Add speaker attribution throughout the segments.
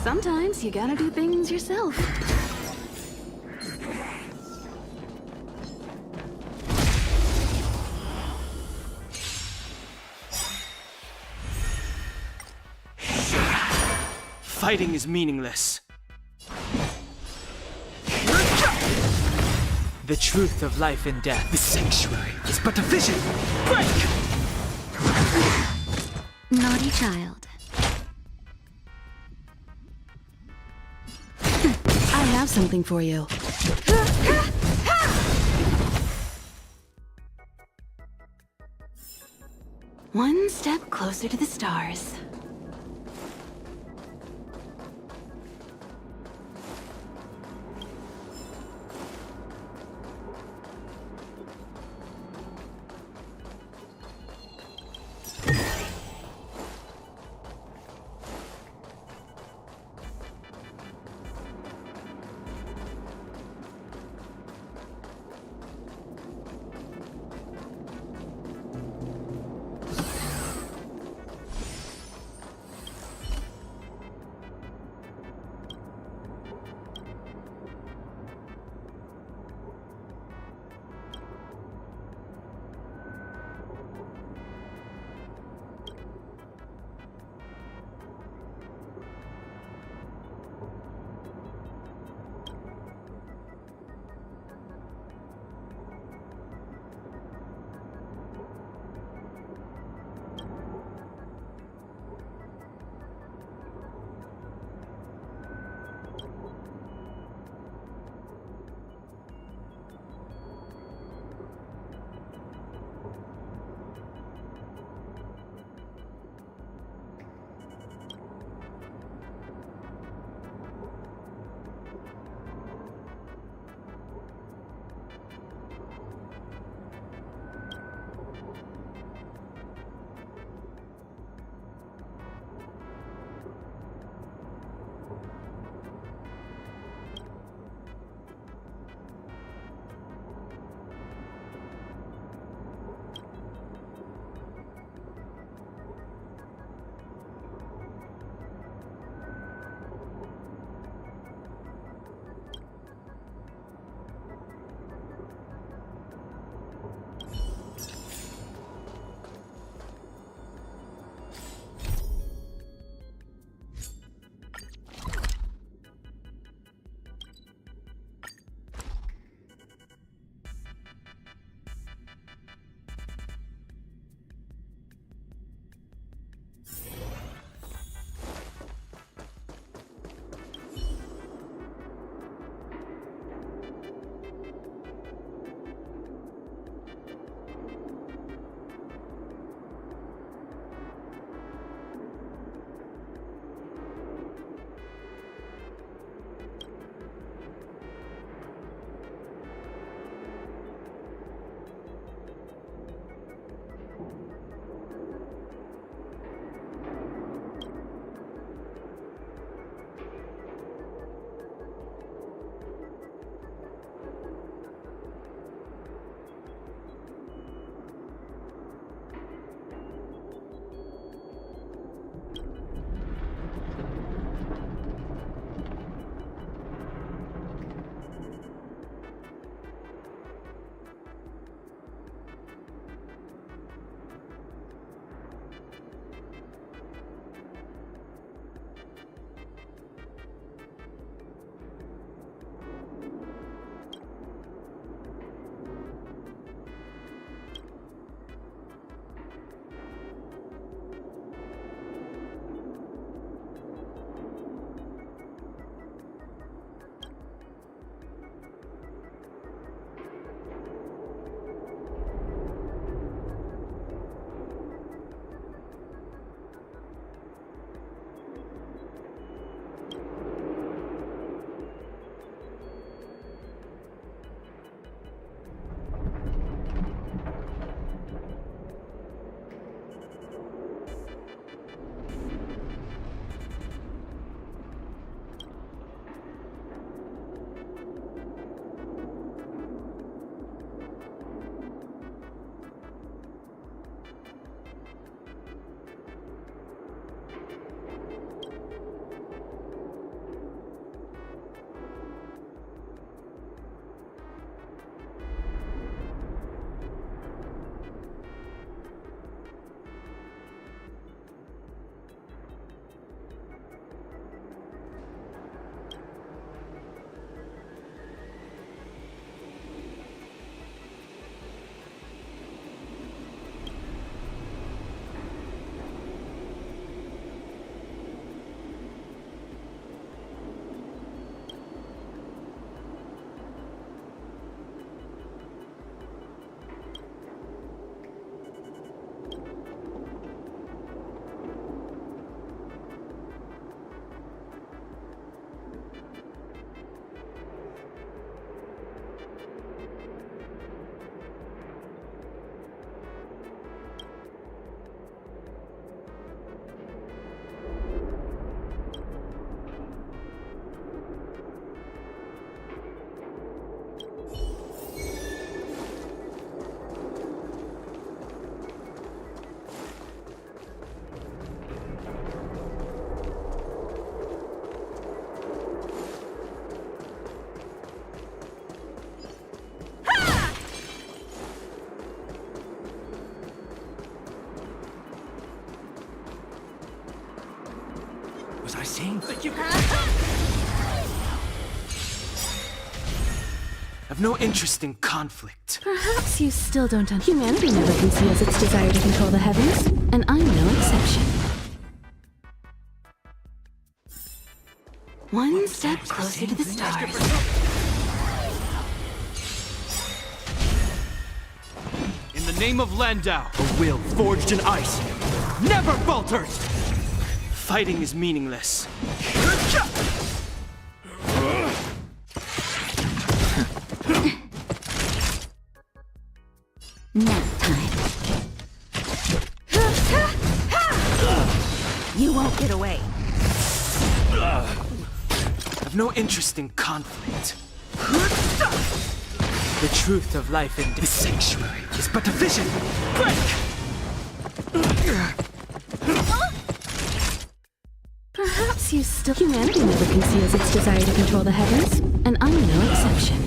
Speaker 1: Sometimes you gotta do things yourself.
Speaker 2: Fighting is meaningless. The truth of life and death.
Speaker 3: The sanctuary is but a vision. Break!
Speaker 1: Naughty child. I have something for you. One step closer to the stars.
Speaker 3: Was I saying that you
Speaker 2: I've no interest in conflict.
Speaker 1: Perhaps you still don't understand. Humanity never conceals its desire to control the heavens, and I'm no exception. One step closer to the stars.
Speaker 2: In the name of Landau,
Speaker 3: a will forged in ice never falters!
Speaker 2: fighting is meaningless.
Speaker 1: Nap time. You won't get away.
Speaker 2: I've no interest in conflict. The truth of life in
Speaker 3: This sanctuary is but a vision! Break!
Speaker 1: Perhaps you still. Humanity never conceals its desire to control the heavens, and I'm no exception.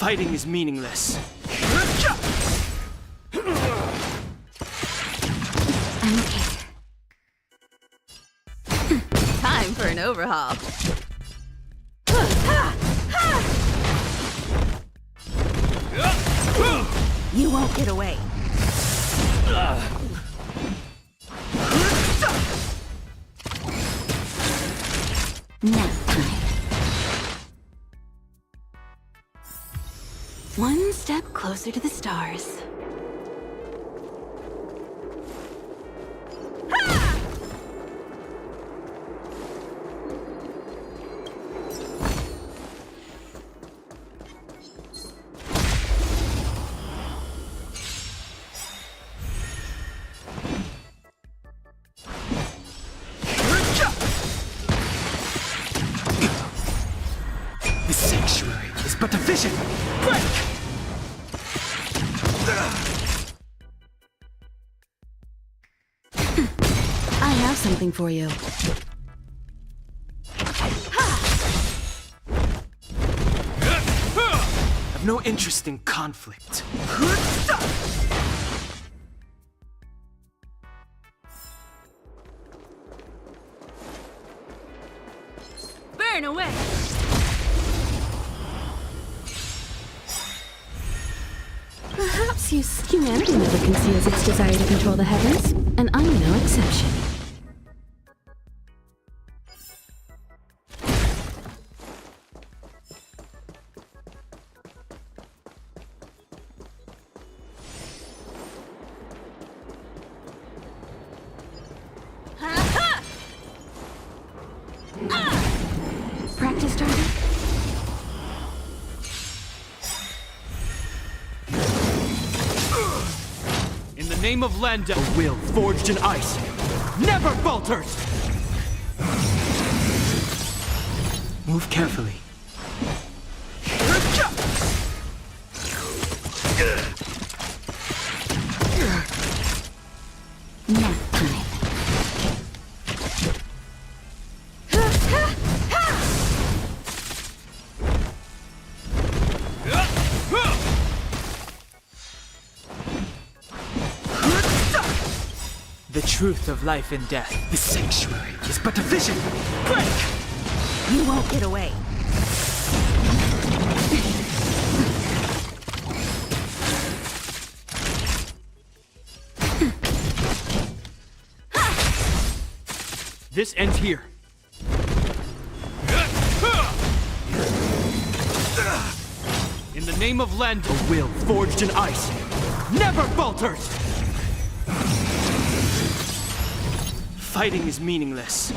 Speaker 2: Fighting is meaningless.
Speaker 1: I'm okay. Time for an overhaul. You won't get away. Nap time. One step closer to the stars.
Speaker 3: This sanctuary is but a vision! Break!
Speaker 1: I have something for you.
Speaker 2: I've no interest in conflict.
Speaker 1: Burn away! Perhaps humanity never conceals its desire to control the heavens, and I'm no exception. Practice started?
Speaker 2: In the name of Landau,
Speaker 3: A will forged in ice never falters!
Speaker 2: move carefully.
Speaker 1: Nap time.
Speaker 2: The truth of life and death.
Speaker 3: This sanctuary is but a vision! Break!
Speaker 1: You won't get away.
Speaker 2: This ends here. In the name of Landau,
Speaker 3: A will forged in ice never falters!
Speaker 2: fighting is meaningless.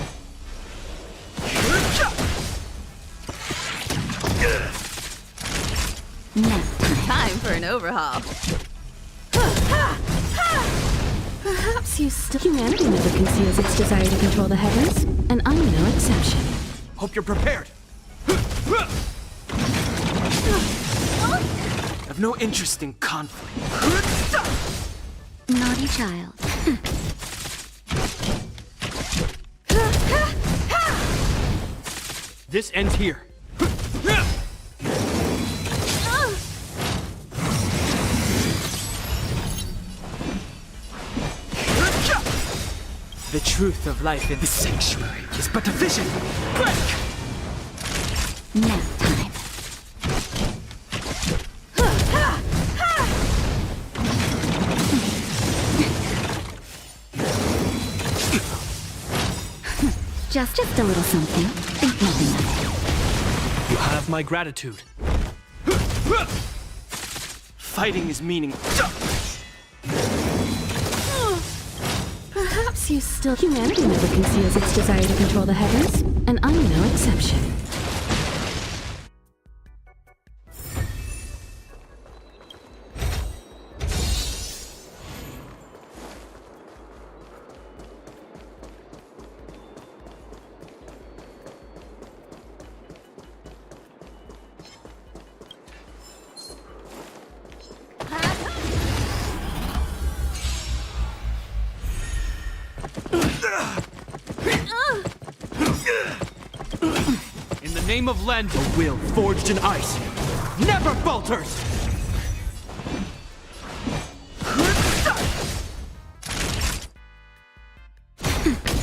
Speaker 1: Nap Time for an overhaul. Perhaps you still... Humanity never conceals its desire to control the heavens, and I'm no exception.
Speaker 2: Hope you're prepared. I've no interest in conflict.
Speaker 1: Naughty child.
Speaker 2: This ends here. The truth of life in
Speaker 3: The sanctuary is but a vision. Break!
Speaker 1: Nap time. Just a little something. Think nothing of it.
Speaker 2: You have my gratitude. Fighting is meaningless.
Speaker 1: Perhaps you still... Humanity never conceals its desire to control the heavens, and I'm no exception.
Speaker 2: In the name of Land, a will forged in ice never falters!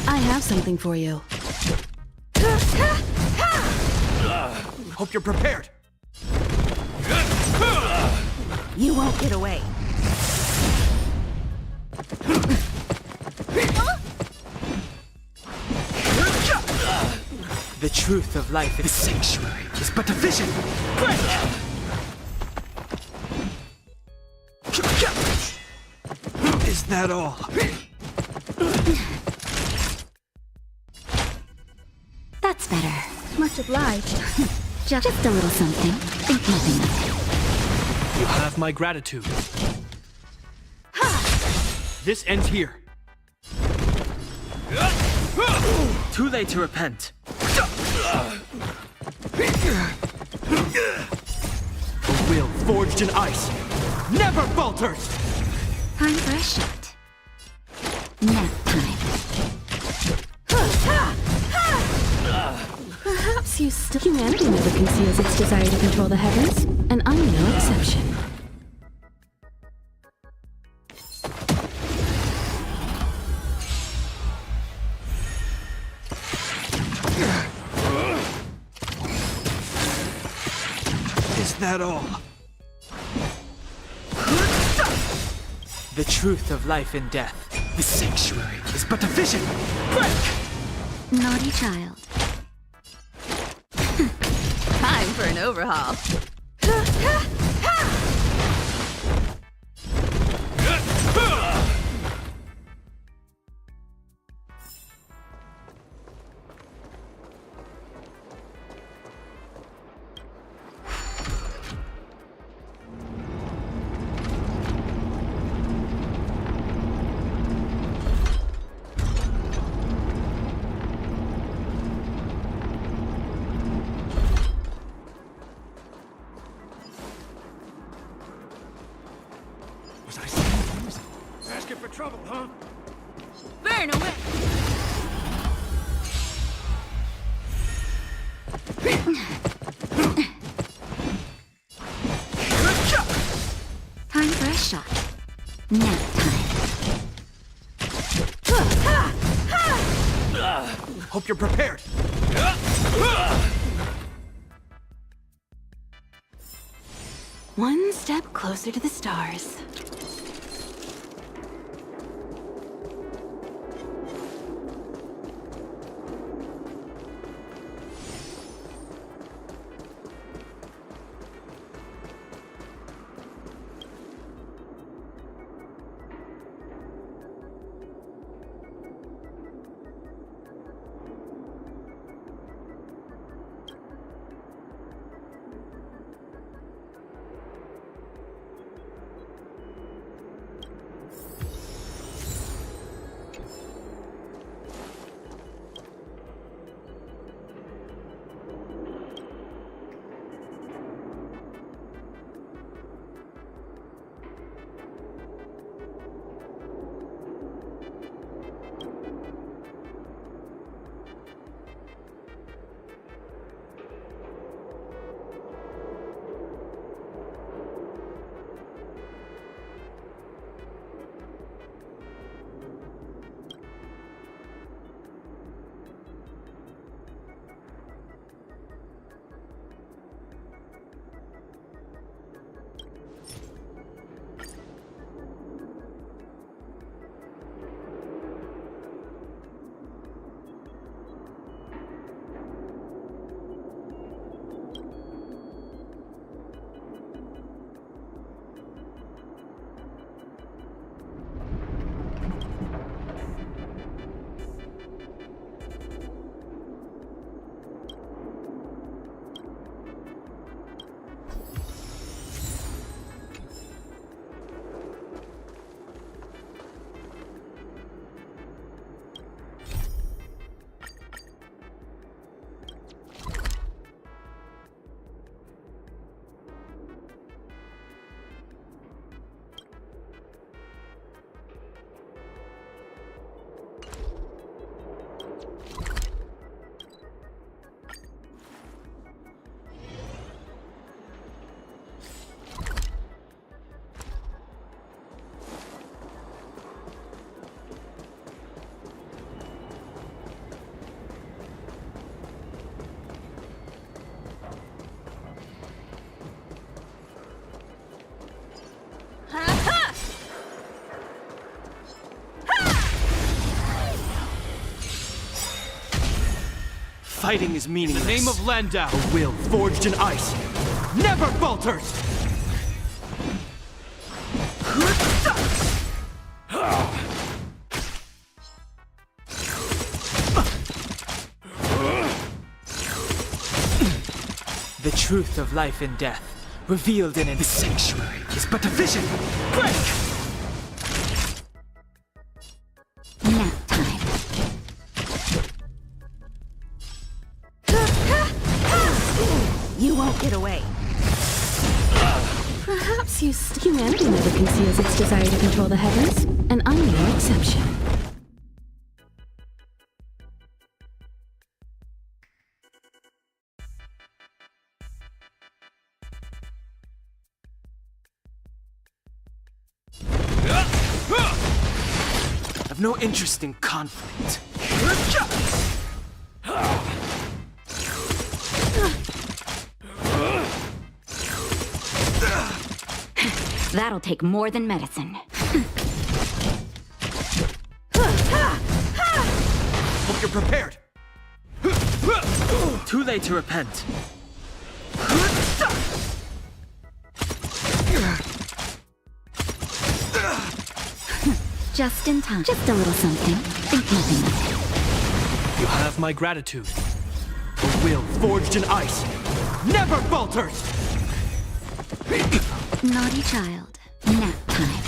Speaker 1: I have something for you.
Speaker 2: Hope you're prepared.
Speaker 1: You won't get away.
Speaker 2: The truth of life
Speaker 3: The
Speaker 2: is...
Speaker 3: sanctuary is but a vision. Break!
Speaker 2: Is that all?
Speaker 1: That's better. Much obliged. Just a little something. Think nothing of it.
Speaker 2: You have my gratitude. This ends here. Too late to repent. A will forged in ice never falters!
Speaker 1: Time for a shot. Nap time. Perhaps you still... Humanity never conceals its desire to control the heavens, and I'm no exception.
Speaker 2: Is that all? The truth of life and death.
Speaker 3: The sanctuary is but a vision. Break!
Speaker 1: Naughty child. Time for an overhaul.
Speaker 3: Was I saying? Asking for trouble, huh?
Speaker 1: Burn away! Time for a shot. Nap time.
Speaker 2: Hope you're prepared.
Speaker 1: One step closer to the stars.
Speaker 2: Fighting is meaningless. In the name of Landau, a will forged in ice never falters!
Speaker 3: The truth of life and death, revealed in the sanctuary, is but a vision. Break!
Speaker 1: Nap time. You won't get away. Perhaps humanity never conceals its desire to control the heavens, and I'm no exception.
Speaker 3: I've no interest in conflict.
Speaker 1: That'll take more than medicine.
Speaker 2: Hope you're prepared!
Speaker 3: Too late to repent.
Speaker 1: Just in time. Just a little something. Think nothing of it.
Speaker 2: You have my gratitude. A will forged in ice never falters!
Speaker 1: Naughty child. Nap time.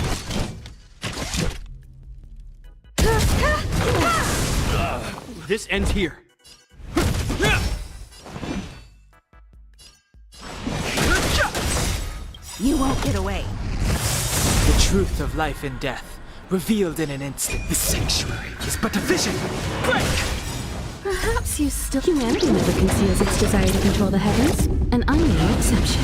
Speaker 2: This ends here.
Speaker 1: You won't get away.
Speaker 3: The truth of life and death, revealed in an instant. The sanctuary is but a vision. Break!
Speaker 1: Perhaps humanity never conceals its desire to control the heavens, and I'm no exception.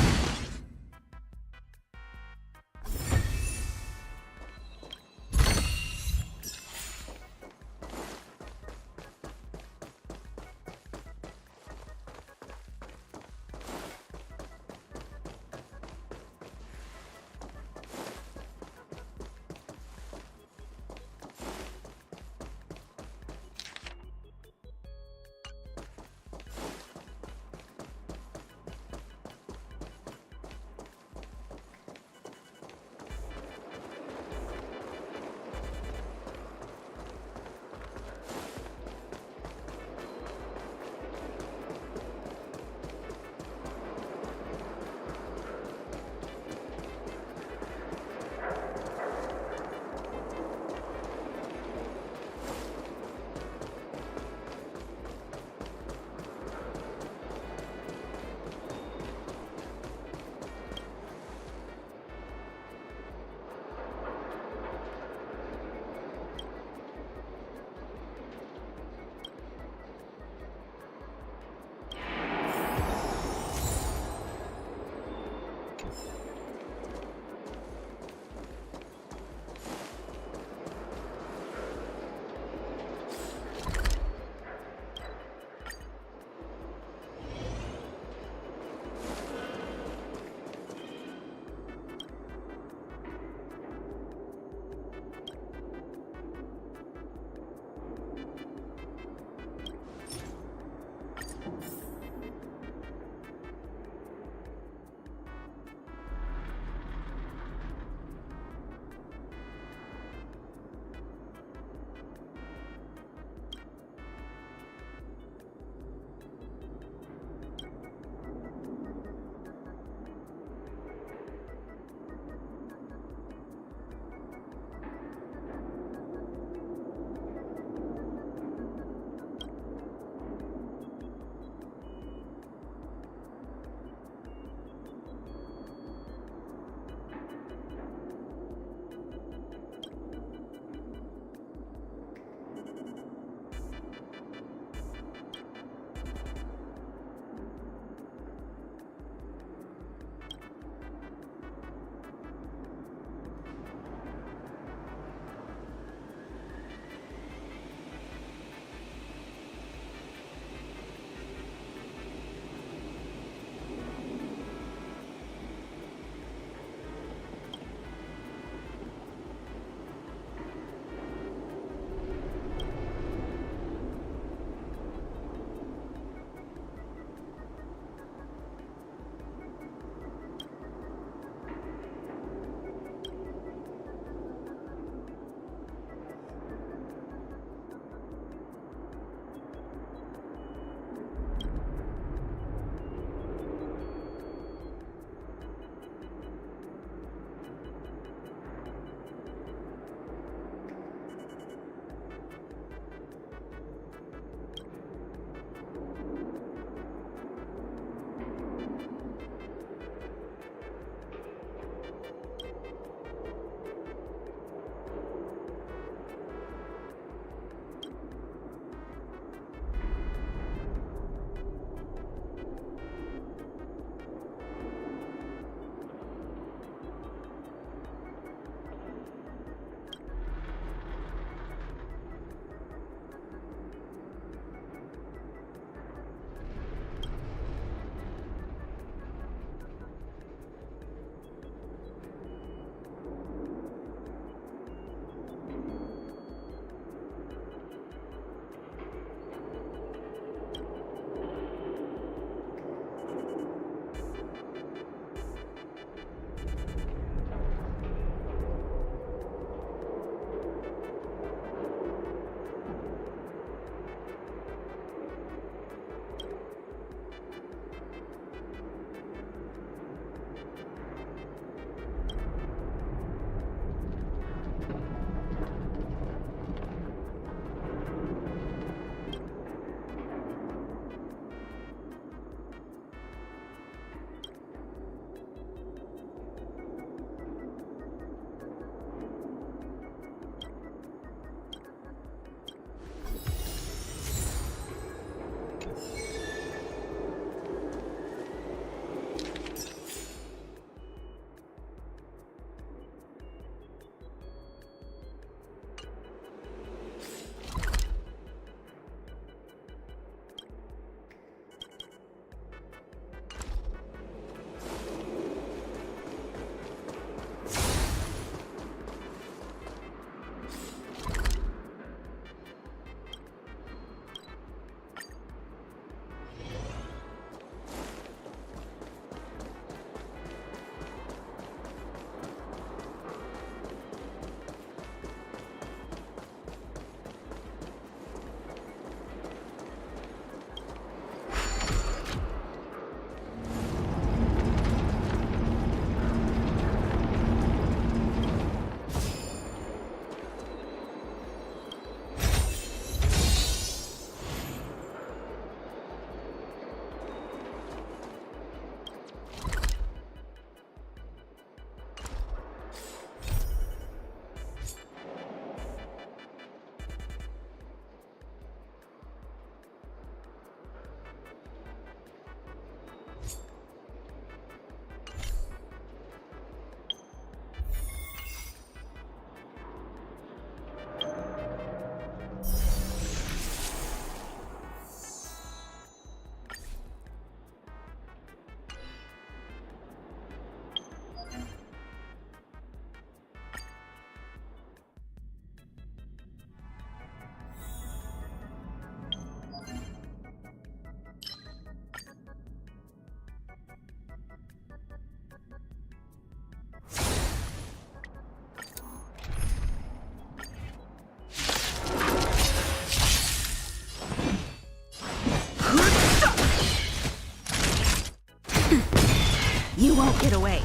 Speaker 4: You won't get away.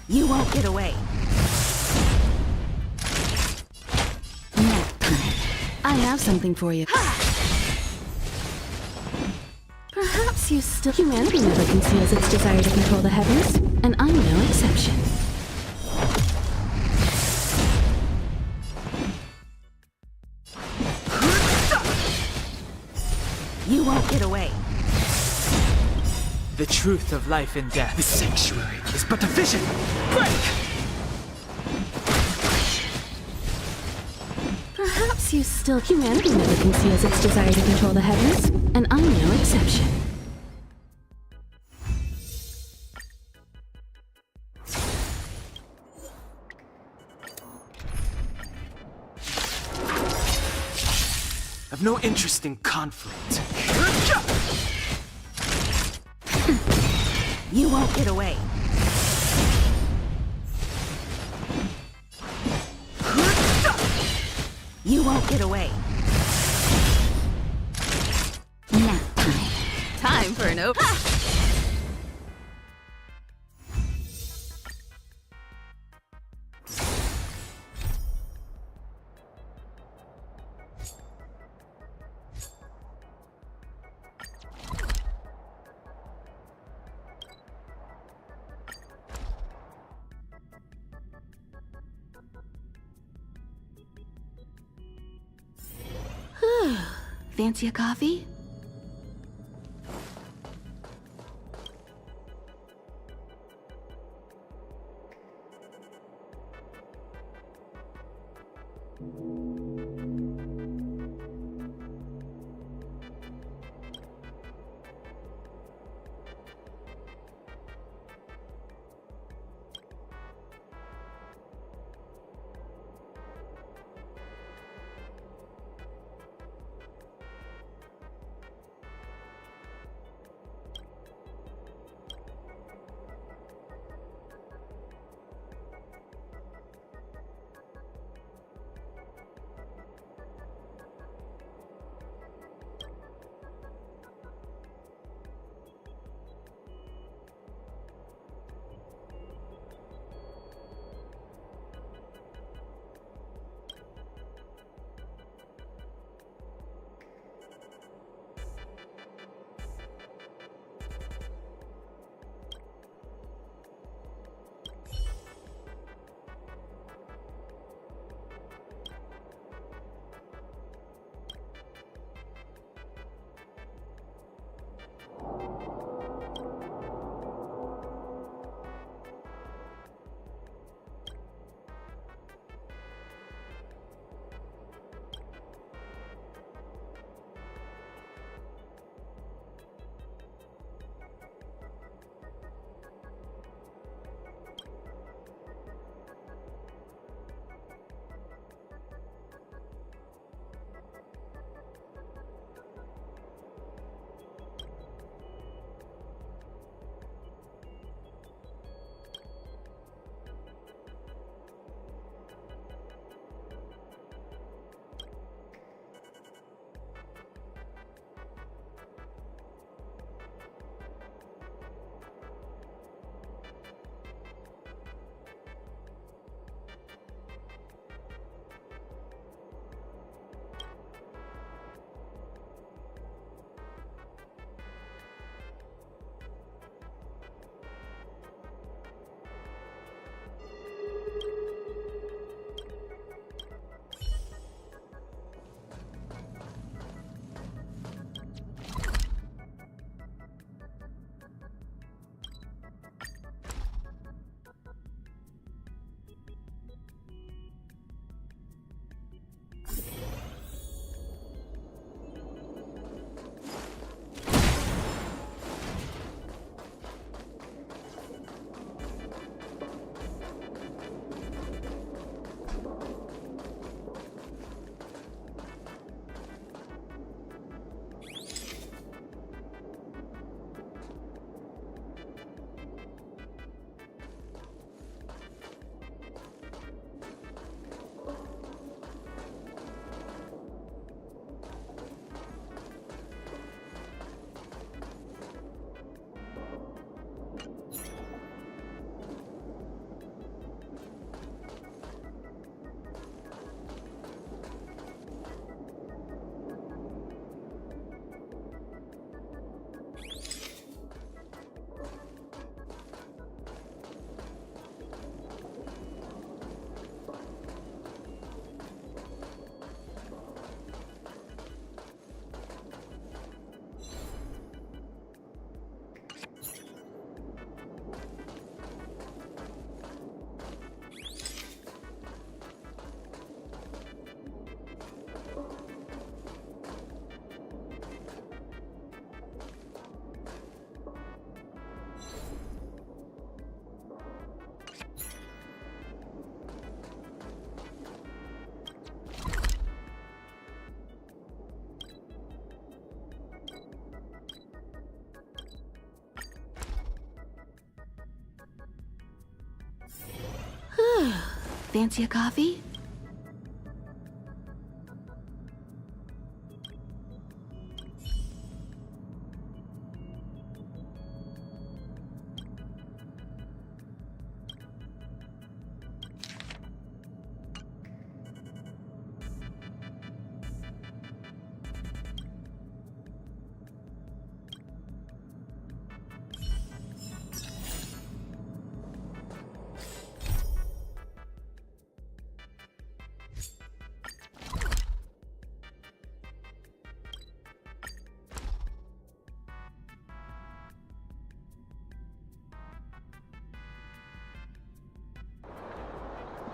Speaker 4: You won't get away.
Speaker 1: Nap time. I have something for you. Perhaps you still... Humanity never conceals its desire to control the heavens, and I'm no exception.
Speaker 4: You won't get away.
Speaker 3: The truth of life and death, the sanctuary, is but a vision. Break!
Speaker 1: Perhaps you still... Humanity never conceals its desire to control the heavens, and I'm no exception.
Speaker 3: I've no interest in conflict.
Speaker 4: You won't get away. You won't get away.
Speaker 1: Nap time.
Speaker 4: Time for an open.
Speaker 1: Fancy a coffee? Fancy a coffee?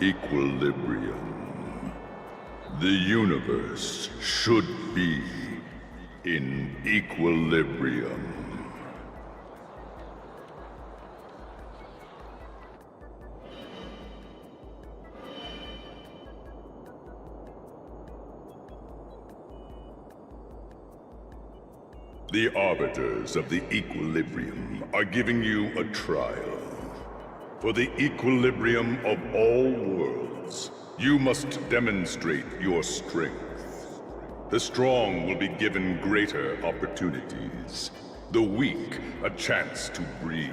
Speaker 5: Equilibrium. The universe should be in equilibrium. The arbiters of the equilibrium are giving you a trial. For the equilibrium of all worlds, you must demonstrate your strength. The strong will be given greater opportunities. The weak, a chance to breathe.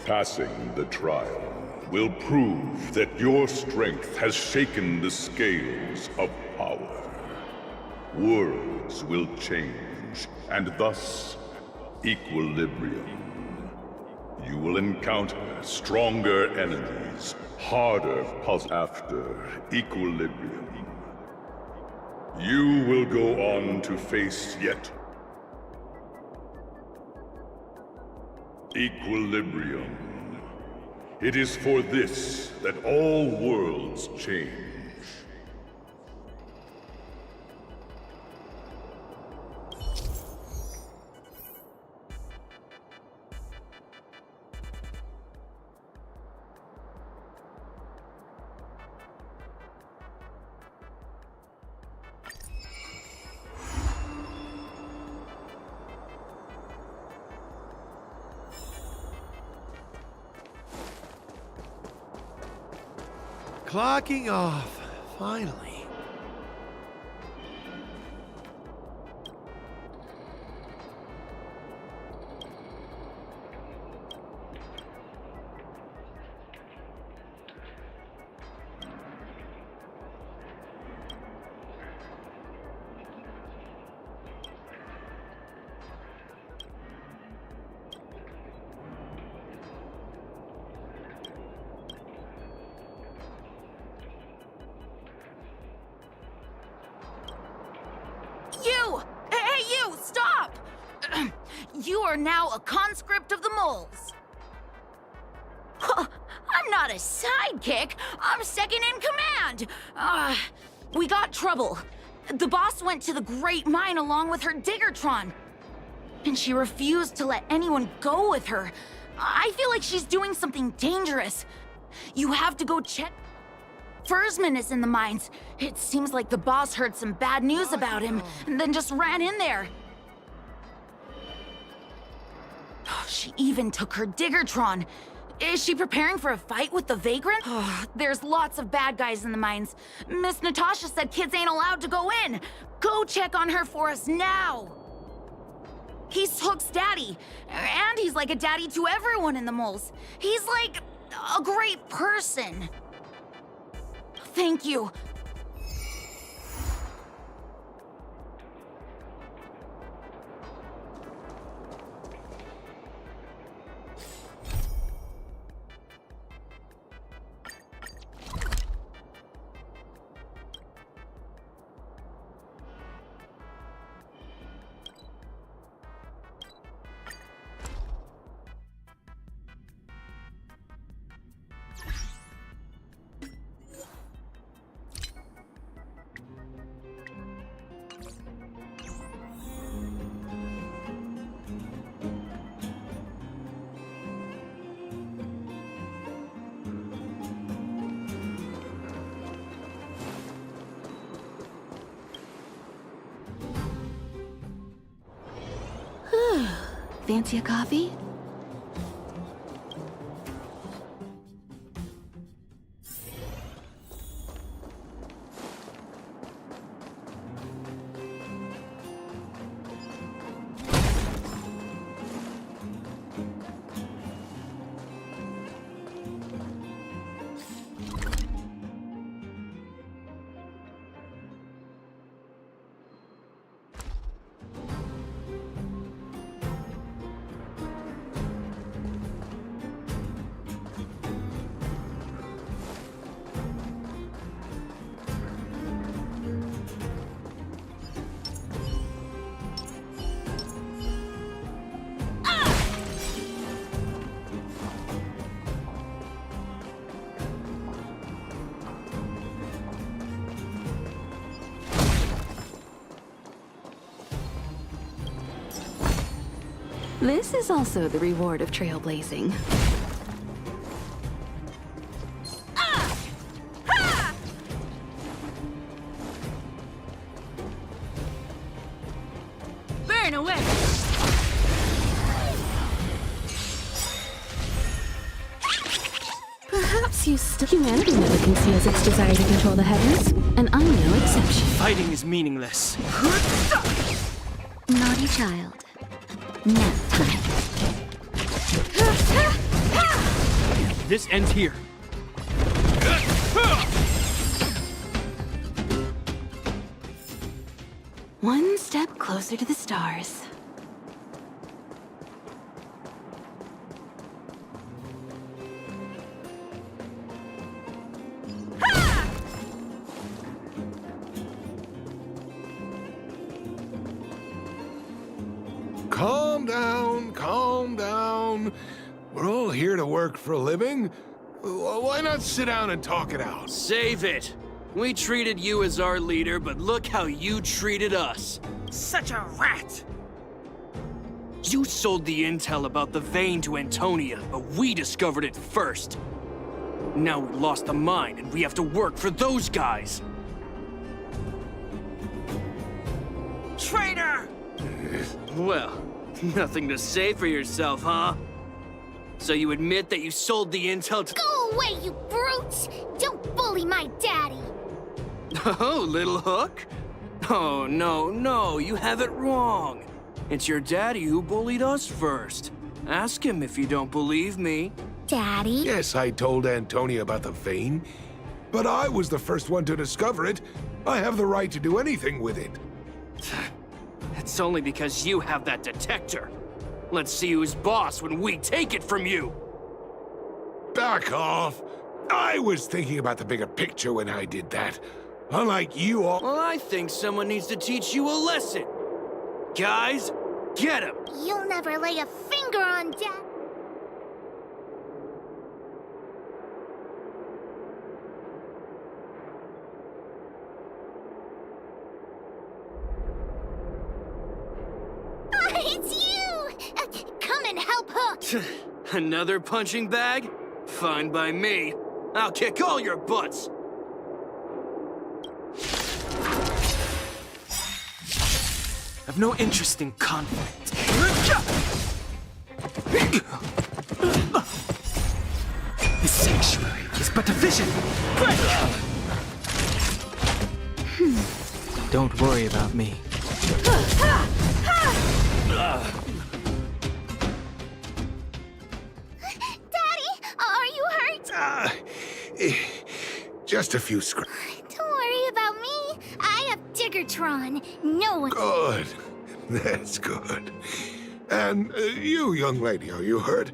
Speaker 5: Passing the trial will prove that your strength has shaken the scales of power. Worlds will change, and thus, equilibrium. You will encounter stronger enemies, harder puzzles. After equilibrium, you will go on to face yet equilibrium. It is for this that all worlds change.
Speaker 6: Clocking off, finally.
Speaker 4: You! Hey, you! Stop! You are now a conscript of the moles. I'm not a sidekick. I'm second in command. We got trouble. The boss went to the Great Mine along with her Diggertron. And she refused to let anyone go with her. I feel like she's doing something dangerous. You have to go check. Fursman is in the mines. It seems like the boss heard some bad news about him and then just ran in there. She even took her Diggertron. Is she preparing for a fight with the Vagrant? There's lots of bad guys in the mines. Miss Natasha said kids ain't allowed to go in. Go check on her for us now. He's Hook's daddy, and he's like a daddy to everyone in the moles. He's like a great person. Thank you.
Speaker 1: Fancy a coffee? This is also the reward of trailblazing.
Speaker 4: Burn away!
Speaker 1: Perhaps you still... Humanity never conceals its desire to control the heavens, and I'm no exception.
Speaker 3: Fighting is meaningless.
Speaker 7: Naughty child. Nap time.
Speaker 2: This ends here.
Speaker 1: One step closer to the stars.
Speaker 6: Calm down, calm down. We're all here to work for a living. Why not sit down and talk it out?
Speaker 2: Save it. We treated you as our leader, but look how you treated us.
Speaker 3: Such a rat!
Speaker 2: You sold the intel about the vein to Antonia, but we discovered it first. Now we lost the mine, and we have to work for those guys.
Speaker 3: Traitor!
Speaker 2: Well, nothing to say for yourself, huh? So you admit that you sold the intel to—
Speaker 7: Go away, you brutes! Don't bully my daddy!
Speaker 2: Oh, little hook? Oh, no, you have it wrong. It's your daddy who bullied us first. Ask him if you don't believe me.
Speaker 7: Daddy?
Speaker 6: Yes, I told Antonia about the vein, but I was the first one to discover it. I have the right to do anything with it.
Speaker 2: It's only because you have that detector. Let's see who's boss when we take it from you.
Speaker 6: Back off. I was thinking about the bigger picture when I did that. Unlike you all.
Speaker 2: Well, I think someone needs to teach you a lesson. Guys, get him!
Speaker 7: You'll never lay a finger on Dad. It's you! Come and help Hook!
Speaker 2: Another punching bag? Fine by me. I'll kick all your butts.
Speaker 3: I've no interest in conflict. The sanctuary is but a vision. Don't worry about me.
Speaker 7: Daddy, are you hurt?
Speaker 6: Just a few scratches.
Speaker 7: Don't worry about me. I have Diggertron. No one...
Speaker 6: Good. That's good. And you, young lady, are you hurt?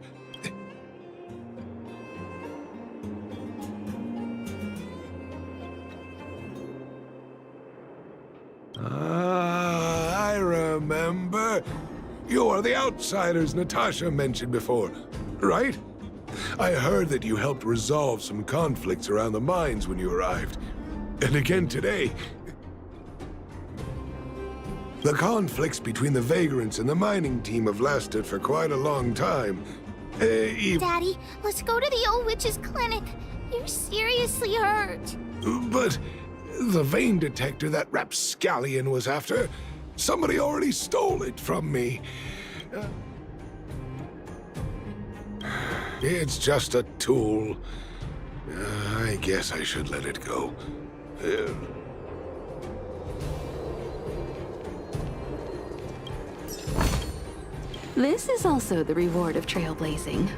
Speaker 6: I remember. You are the outsiders Natasha mentioned before, right? I heard that you helped resolve some conflicts around the mines when you arrived. And again today. The conflicts between the vagrants and the mining team have lasted for quite a long time.
Speaker 7: Daddy, let's go to the old witch's clinic. You're seriously hurt.
Speaker 6: But the vein detector that rapscallion was after, somebody already stole it from me. It's just a tool. I guess I should let it go.
Speaker 1: This is also the reward of trailblazing.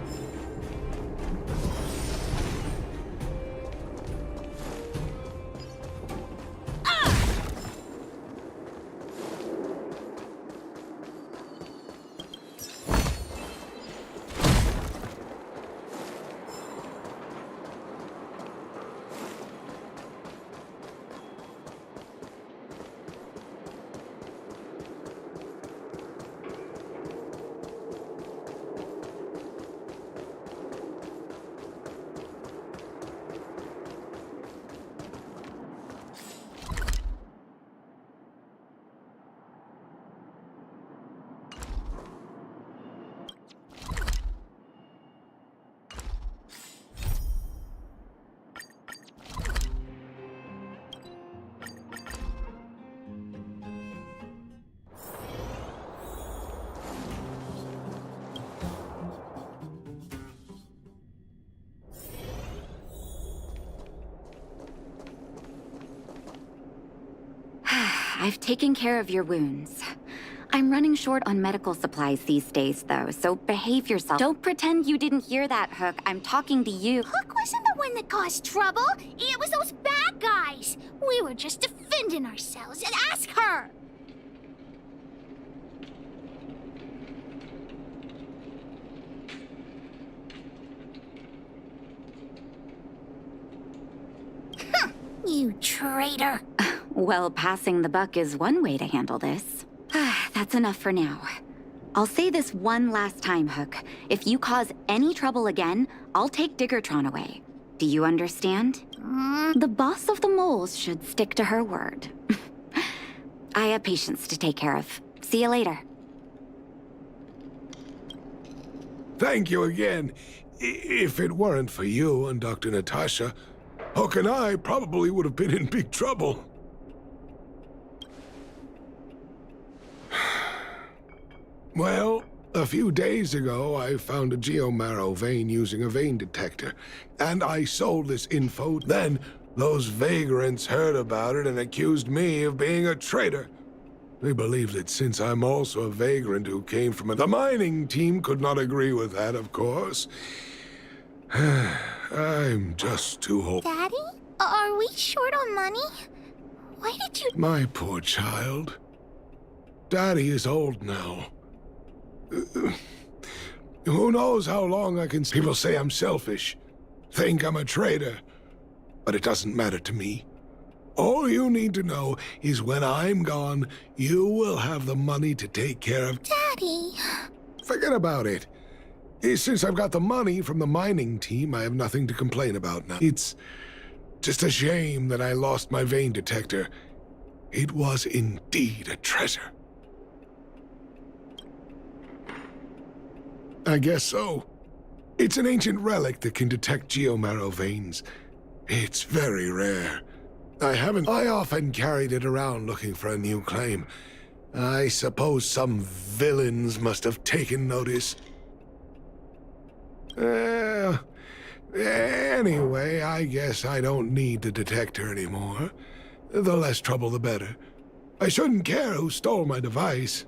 Speaker 8: I've taken care of your wounds. I'm running short on medical supplies these days, though, so behave yourself. Don't pretend you didn't hear that, Hook. I'm talking to you.
Speaker 7: Hook wasn't the one that caused trouble. It was those bad guys. We were just defending ourselves. And ask her. You traitor.
Speaker 8: Well, passing the buck is one way to handle this. That's enough for now. I'll say this one last time, Hook. If you cause any trouble again, I'll take Diggertron away. Do you understand? The boss of the moles should stick to her word. I have patients to take care of. See you later.
Speaker 6: Thank you again. If it weren't for you and Dr. Natasha, Hook and I probably would have been in big trouble. Well, a few days ago, I found a geomarrow vein using a vein detector, and I sold this info. Then, those vagrants heard about it and accused me of being a traitor. They believe that since I'm also a vagrant who came from the mining team could not agree with that, of course. I'm just too old.
Speaker 7: Daddy? Are we short on money? Why did you...
Speaker 6: My poor child. Daddy is old now. Who knows how long I can... People say I'm selfish, think I'm a traitor, but it doesn't matter to me. All you need to know is when I'm gone, you will have the money to take care of...
Speaker 7: Daddy...
Speaker 6: Forget about it. Since I've got the money from the mining team, I have nothing to complain about now. It's just a shame that I lost my vein detector. It was indeed a treasure. I guess so. It's an ancient relic that can detect geomarrow veins. It's very rare. I often carried it around looking for a new claim. I suppose some villains must have taken notice. Anyway, I guess I don't need the detector anymore. The less trouble, the better. I shouldn't care who stole my device.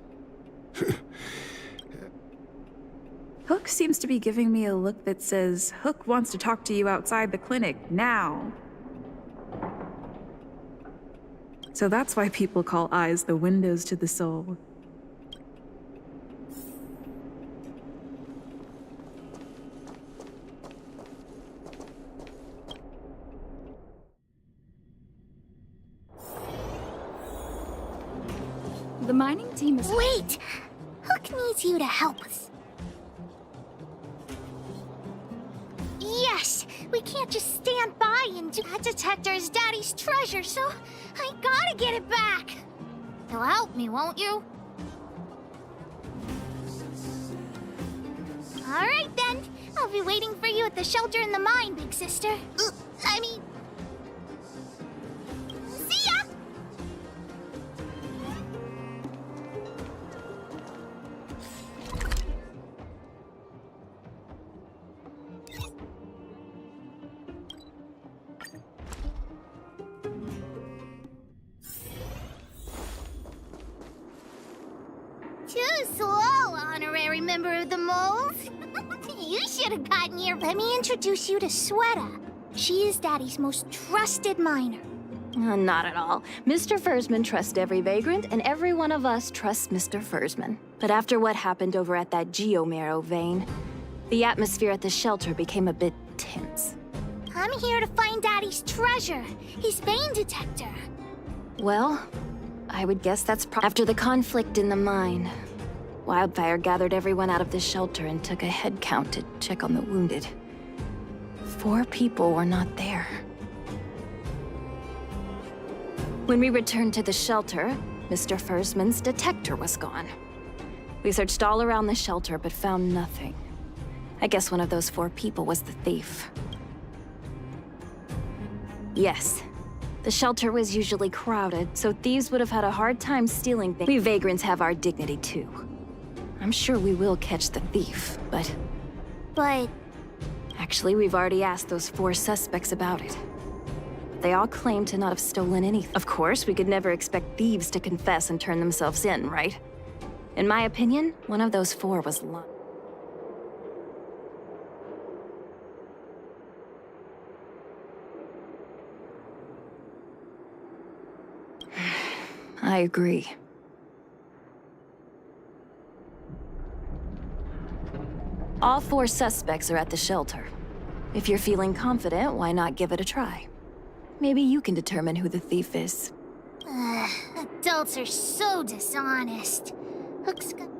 Speaker 9: Hook seems to be giving me a look that says, Hook wants to talk to you outside the clinic, now. So that's why people call eyes the windows to the soul.
Speaker 1: The mining team is...
Speaker 7: Wait! Hook needs you to help us. Yes! We can't just stand by and do... That detector is Daddy's treasure, so I gotta get it back. You'll help me, won't you? Alright then. I'll be waiting for you at the shelter in the mine, big sister. See ya! Too slow, honorary member of the moles. You should have gotten here. Let me introduce you to Sweta. She is Daddy's most trusted miner.
Speaker 1: Not at all. Mr. Fursman trusts every vagrant, and every one of us trusts Mr. Fursman. But after what happened over at that geomarrow vein, the atmosphere at the shelter became a bit tense.
Speaker 7: I'm here to find Daddy's treasure, his vein detector.
Speaker 1: Well, I would guess that's after the conflict in the mine. Wildfire gathered everyone out of the shelter and took a head count to check on the wounded. 4 people were not there. When we returned to the shelter, Mr. Fursman's detector was gone. We searched all around the shelter but found nothing. I guess one of those 4 people was the thief. Yes, the shelter was usually crowded, so thieves would have had a hard time stealing things. We vagrants have our dignity too. I'm sure we will catch the thief, but... Actually, we've already asked those 4 suspects about it. they all claim to not have stolen anything. Of course, we could never expect thieves to confess and turn themselves in, right? In my opinion, one of those four was lying. I agree. All four suspects are at the shelter. If you're feeling confident, why not give it a try? Maybe you can determine who the thief is.
Speaker 7: Adults are so dishonest. Hook's got...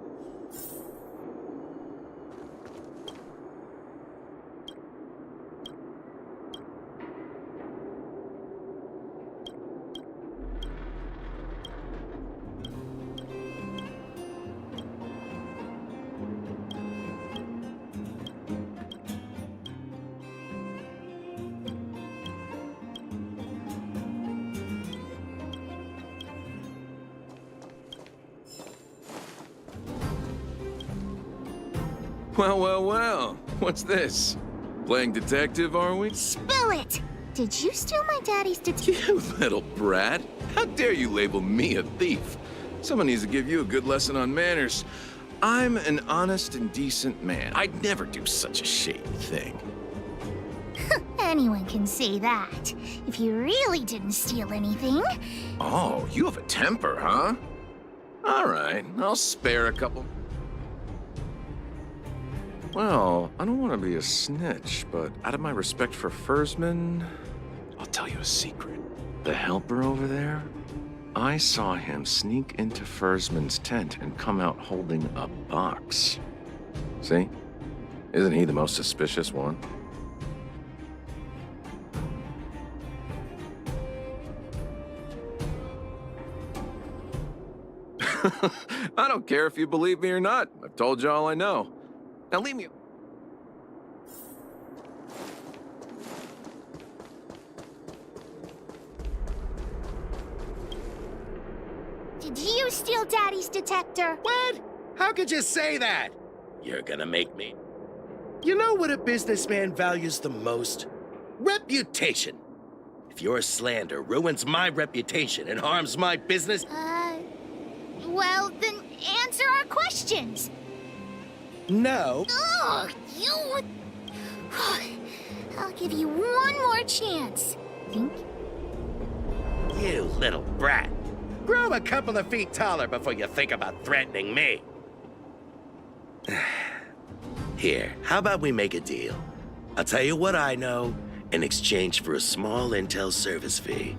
Speaker 10: Well, well, well. What's this? Playing detective, are we?
Speaker 7: Spill it! Did you steal my daddy's detective?
Speaker 10: You little brat. How dare you label me a thief? Someone needs to give you a good lesson on manners. I'm an honest and decent man. I'd never do such a shady thing.
Speaker 7: Anyone can say that. If you really didn't steal anything...
Speaker 10: Oh, you have a temper, huh? All right, I'll spare a couple. Well, I don't want to be a snitch, but out of my respect for Fursman, I'll tell you a secret. The helper over there, I saw him sneak into Fursman's tent and come out holding a box. See? Isn't he the most suspicious one? I don't care if you believe me or not. I've told you all I know. Now leave me.
Speaker 7: Did you steal Daddy's detector?
Speaker 11: What? How could you say that? You're gonna make me. You know what a businessman values the most? Reputation. If your slander ruins my reputation and harms my business...
Speaker 7: Well, then answer our questions.
Speaker 11: No.
Speaker 7: Ugh, you... I'll give you one more chance. Think?
Speaker 11: You little brat. Grow a couple of feet taller before you think about threatening me. Here, how about we make a deal? I'll tell you what I know in exchange for a small intel service fee.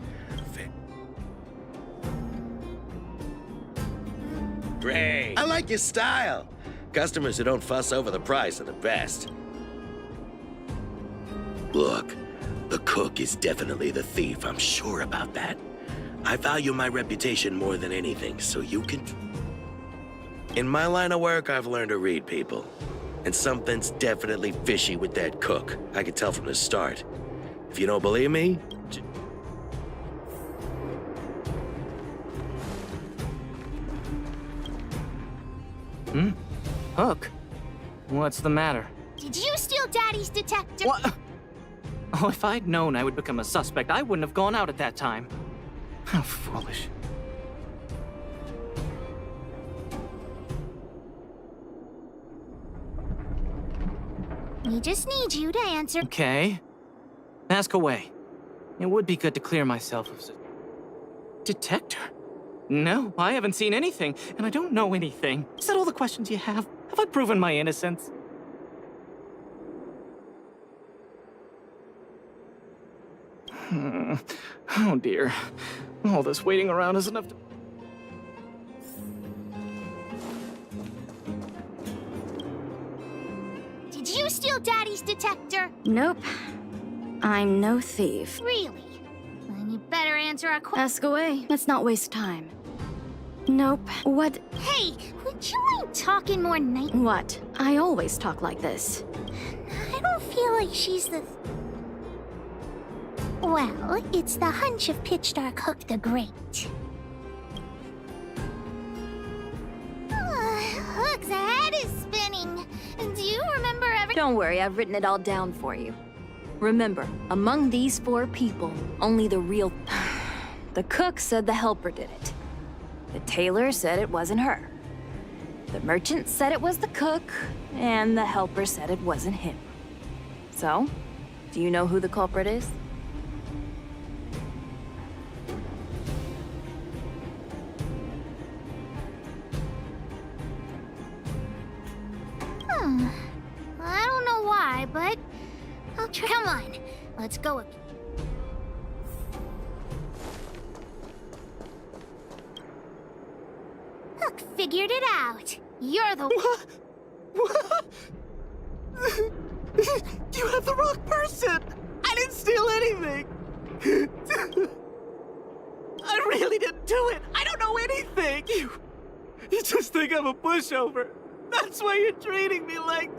Speaker 11: Great. I like your style. Customers who don't fuss over the price are the best. Look, the cook is definitely the thief. I'm sure about that. I value my reputation more than anything, so you can... In my line of work, I've learned to read people. And something's definitely fishy with that cook. I could tell from the start. If you don't believe me...
Speaker 2: Hook? What's the matter?
Speaker 7: Did you steal Daddy's detector?
Speaker 2: What? Oh, if I'd known I would become a suspect, I wouldn't have gone out at that time. How foolish.
Speaker 7: We just need you to answer.
Speaker 2: Okay. Ask away. It would be good to clear myself of... Detector? No, I haven't seen anything, and I don't know anything. Is that all the questions you have? Have I proven my innocence? Oh dear. All this waiting around is enough to...
Speaker 7: Did you steal Daddy's detector?
Speaker 8: Nope. I'm no thief.
Speaker 7: Really? Then you better answer our question.
Speaker 8: Ask away. Let's not waste time. Nope. What?
Speaker 7: Hey, would you mind talking more night?
Speaker 8: What? I always talk like this.
Speaker 7: I don't feel like she's the... Well, it's the hunch of Pitch Dark Hook the Great. Hook's head is spinning. Do you remember every...
Speaker 1: Don't worry, I've written it all down for you. Remember, among these 4 people, only the real... The cook said the helper did it. The tailor said it wasn't her. The merchant said it was the cook, and the helper said it wasn't him. So, do you know who the culprit is?
Speaker 7: I don't know why, but I'll try. Come on, let's go. Look, figured it out. You're the
Speaker 2: What? You have the wrong person! I didn't steal anything! I really didn't do it! I don't know anything! You just think I'm a pushover. That's why you're treating me like...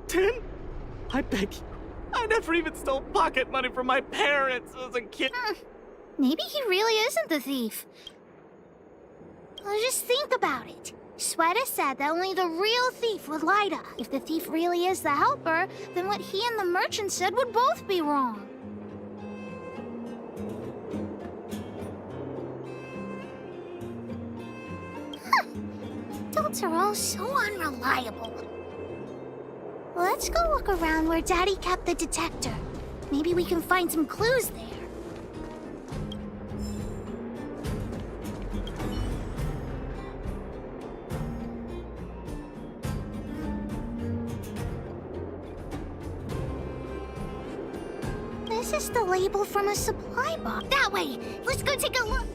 Speaker 2: 10? I beg you. I never even stole pocket money from my parents as a kid.
Speaker 7: Maybe he really isn't the thief. Well, just think about it. Sweta said that only the real thief would lie to us. If the thief really is the helper, then what he and the merchant said would both be wrong. Adults are all so unreliable. Let's go look around where Daddy kept the detector. Maybe we can find some clues there. This is the label from a supply box. That way! Let's go take a look!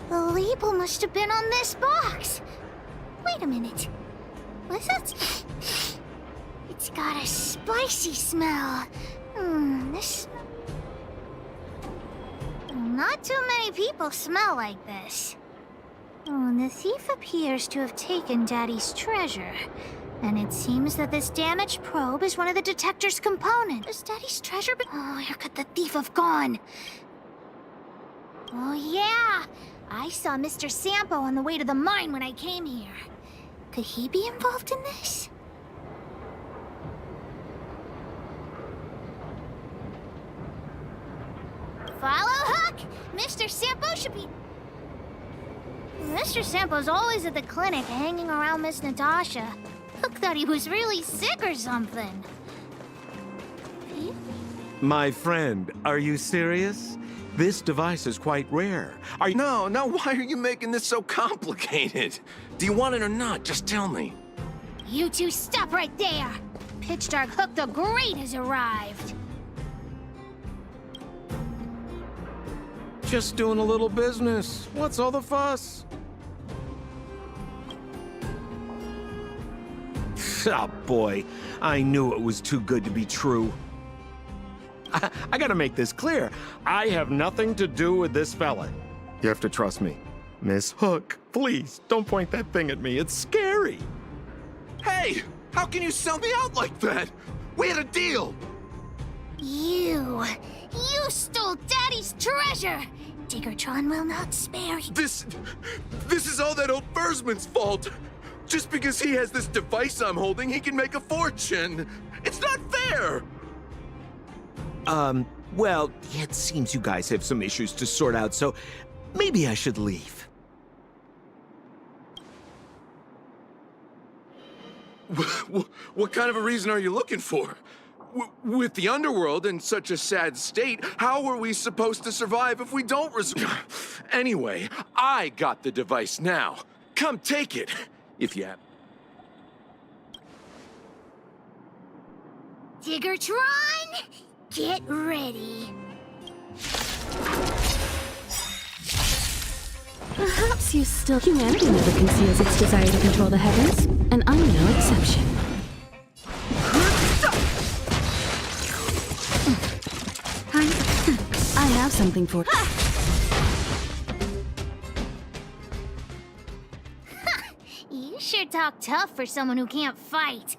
Speaker 7: The label must have been on this box. Wait a minute. What's that? It's got a spicy smell. This... Not too many people smell like this. The thief appears to have taken Daddy's treasure. And it seems that this damaged probe is one of the detector's components. Is Daddy's treasure be... Oh, where could the thief have gone? Oh, yeah! I saw Mr. Sampo on the way to the mine when I came here. Could he be involved in this? Follow Hook! Mr. Sampo should be... Mr. Sampo's always at the clinic hanging around Miss Natasha. Hook thought he was really sick or something.
Speaker 12: My friend, are you serious? This device is quite rare. Are you...
Speaker 10: No, why are you making this so complicated? Do you want it or not? Just tell me.
Speaker 7: You two stop right there! Pitch Dark Hook the Great has arrived!
Speaker 12: Just doing a little business. What's all the fuss? Oh boy, I knew it was too good to be true. I gotta make this clear. I have nothing to do with this fella. You have to trust me. Miss Hook, please, don't point that thing at me. It's scary.
Speaker 10: Hey, how can you sell me out like that? We had a deal.
Speaker 7: You stole Daddy's treasure! Diggertron will not spare you.
Speaker 10: This is all that old Bursman's fault. Just because he has this device I'm holding, he can make a fortune. It's not fair.
Speaker 12: Well, it seems you guys have some issues to sort out, so maybe I should leave.
Speaker 10: What kind of a reason are you looking for? With the underworld in such a sad state, how are we supposed to survive if we don't Anyway, I got the device now. Come take it, if you have...
Speaker 7: Diggertron, get ready.
Speaker 1: Perhaps you still... Humanity never conceals its desire to control the heavens, and I'm no exception. I'm have something for...
Speaker 7: You sure talk tough for someone who can't fight.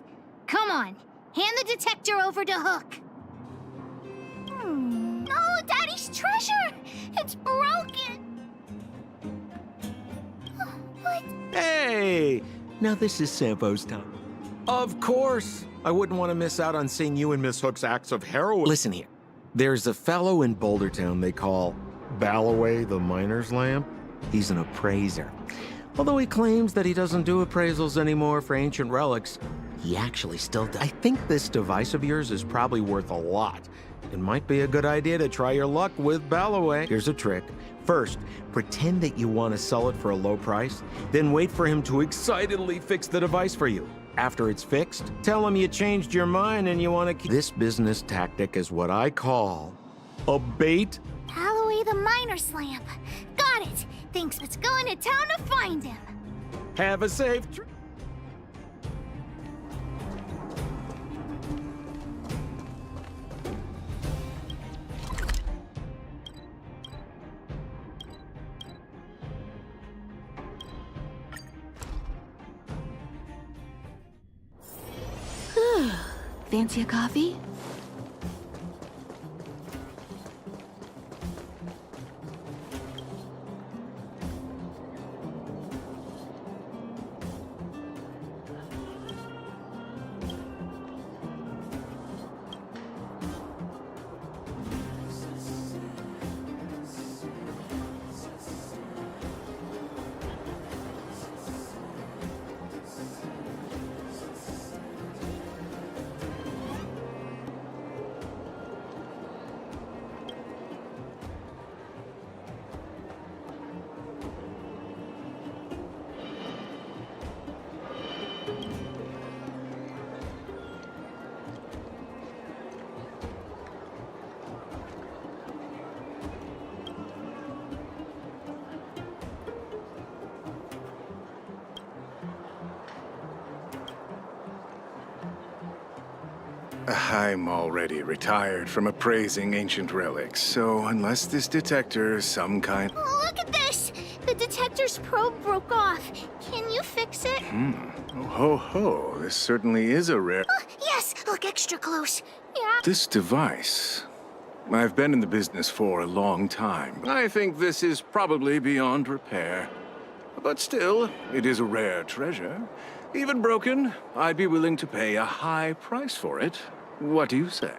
Speaker 7: Come on, hand the detector over to Hook. No, Daddy's treasure! It's broken! What?
Speaker 12: Hey! Now this is Sampo's time. Of course! I wouldn't want to miss out on seeing you and Miss Hook's acts of heroism. Listen here. There's a fellow in Bouldertown they call Ballaway the Miner's Lamp. He's an appraiser. Although he claims that he doesn't do appraisals anymore for ancient relics, he actually still does. I think this device of yours is probably worth a lot. It might be a good idea to try your luck with Ballaway. Here's a trick. First, pretend that you want to sell it for a low price, then wait for him to excitedly fix the device for you. After it's fixed, tell him you changed your mind and you want to keep... This business tactic is what I call a bait.
Speaker 7: Ballaway the Miner's Lamp. Got it. Thinks it's going to town to find him.
Speaker 12: Have a safe trip.
Speaker 1: Fancy a coffee?
Speaker 13: I'm already retired from appraising ancient relics, so unless this detector is some kind...
Speaker 7: Look at this! The detector's probe broke off. Can you fix it?
Speaker 13: Oh, ho, ho. This certainly is a rare...
Speaker 7: Yes! Look extra close. Yeah.
Speaker 13: This device... I've been in the business for a long time. I think this is probably beyond repair. But still, it is a rare treasure. Even broken, I'd be willing to pay a high price for it. What do you say?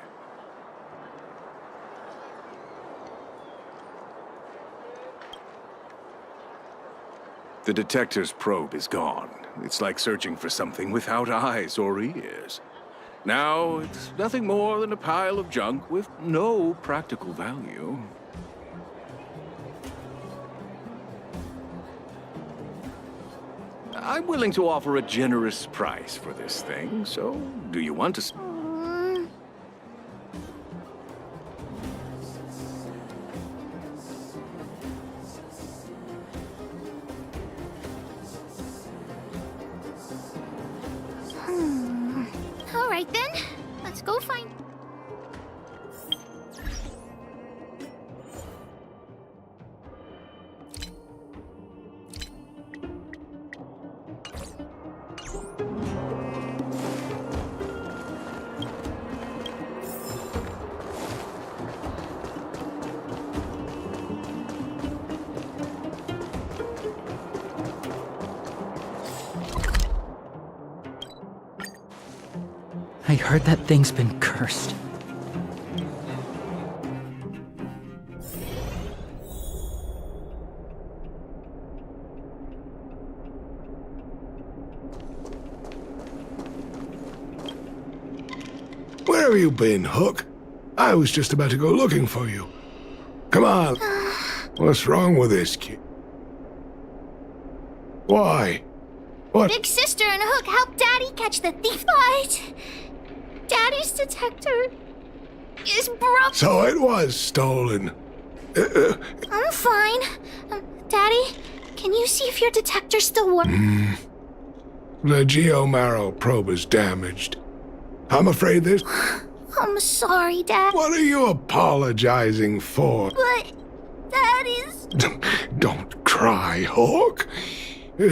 Speaker 13: The detector's probe is gone. It's like searching for something without eyes or ears. Now, it's nothing more than a pile of junk with no practical value. I'm willing to offer a generous price for this thing, so do you want to...
Speaker 7: All right then, let's go find...
Speaker 3: I heard that thing's been cursed.
Speaker 6: Where have you been, Hook? I was just about to go looking for you. Come on. What's wrong with this kid? Why? What?
Speaker 7: Big Sister and Hook helped Daddy catch the thief. But Daddy's detector is broken.
Speaker 6: So it was stolen.
Speaker 7: I'm fine. Daddy, can you see if your detector still works?
Speaker 6: The Geomarrow probe is damaged. I'm afraid this...
Speaker 7: I'm sorry, Dad.
Speaker 6: What are you apologizing for?
Speaker 7: But Daddy's...
Speaker 6: Don't cry, Hawk.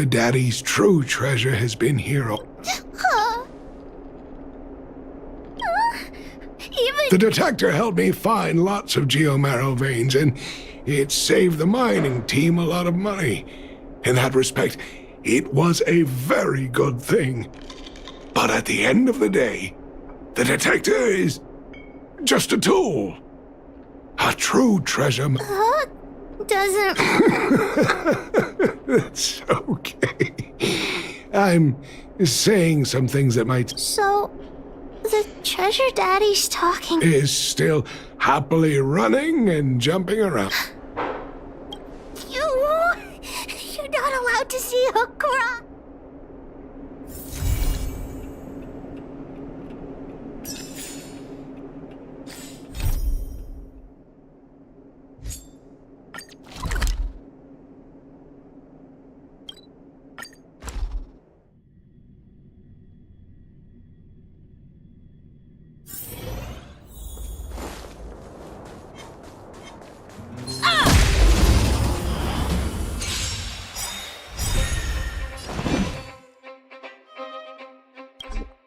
Speaker 6: Daddy's true treasure has been here. The detector helped me find lots of geomarrow veins, and it saved the mining team a lot of money. In that respect, it was a very good thing. But at the end of the day, the detector is just a tool. A true treasure...
Speaker 7: doesn't...
Speaker 6: It's okay. I'm saying some things that might...
Speaker 7: So, the treasure Daddy's talking...
Speaker 6: is still happily running and jumping around.
Speaker 7: You're not allowed to see Hook cry.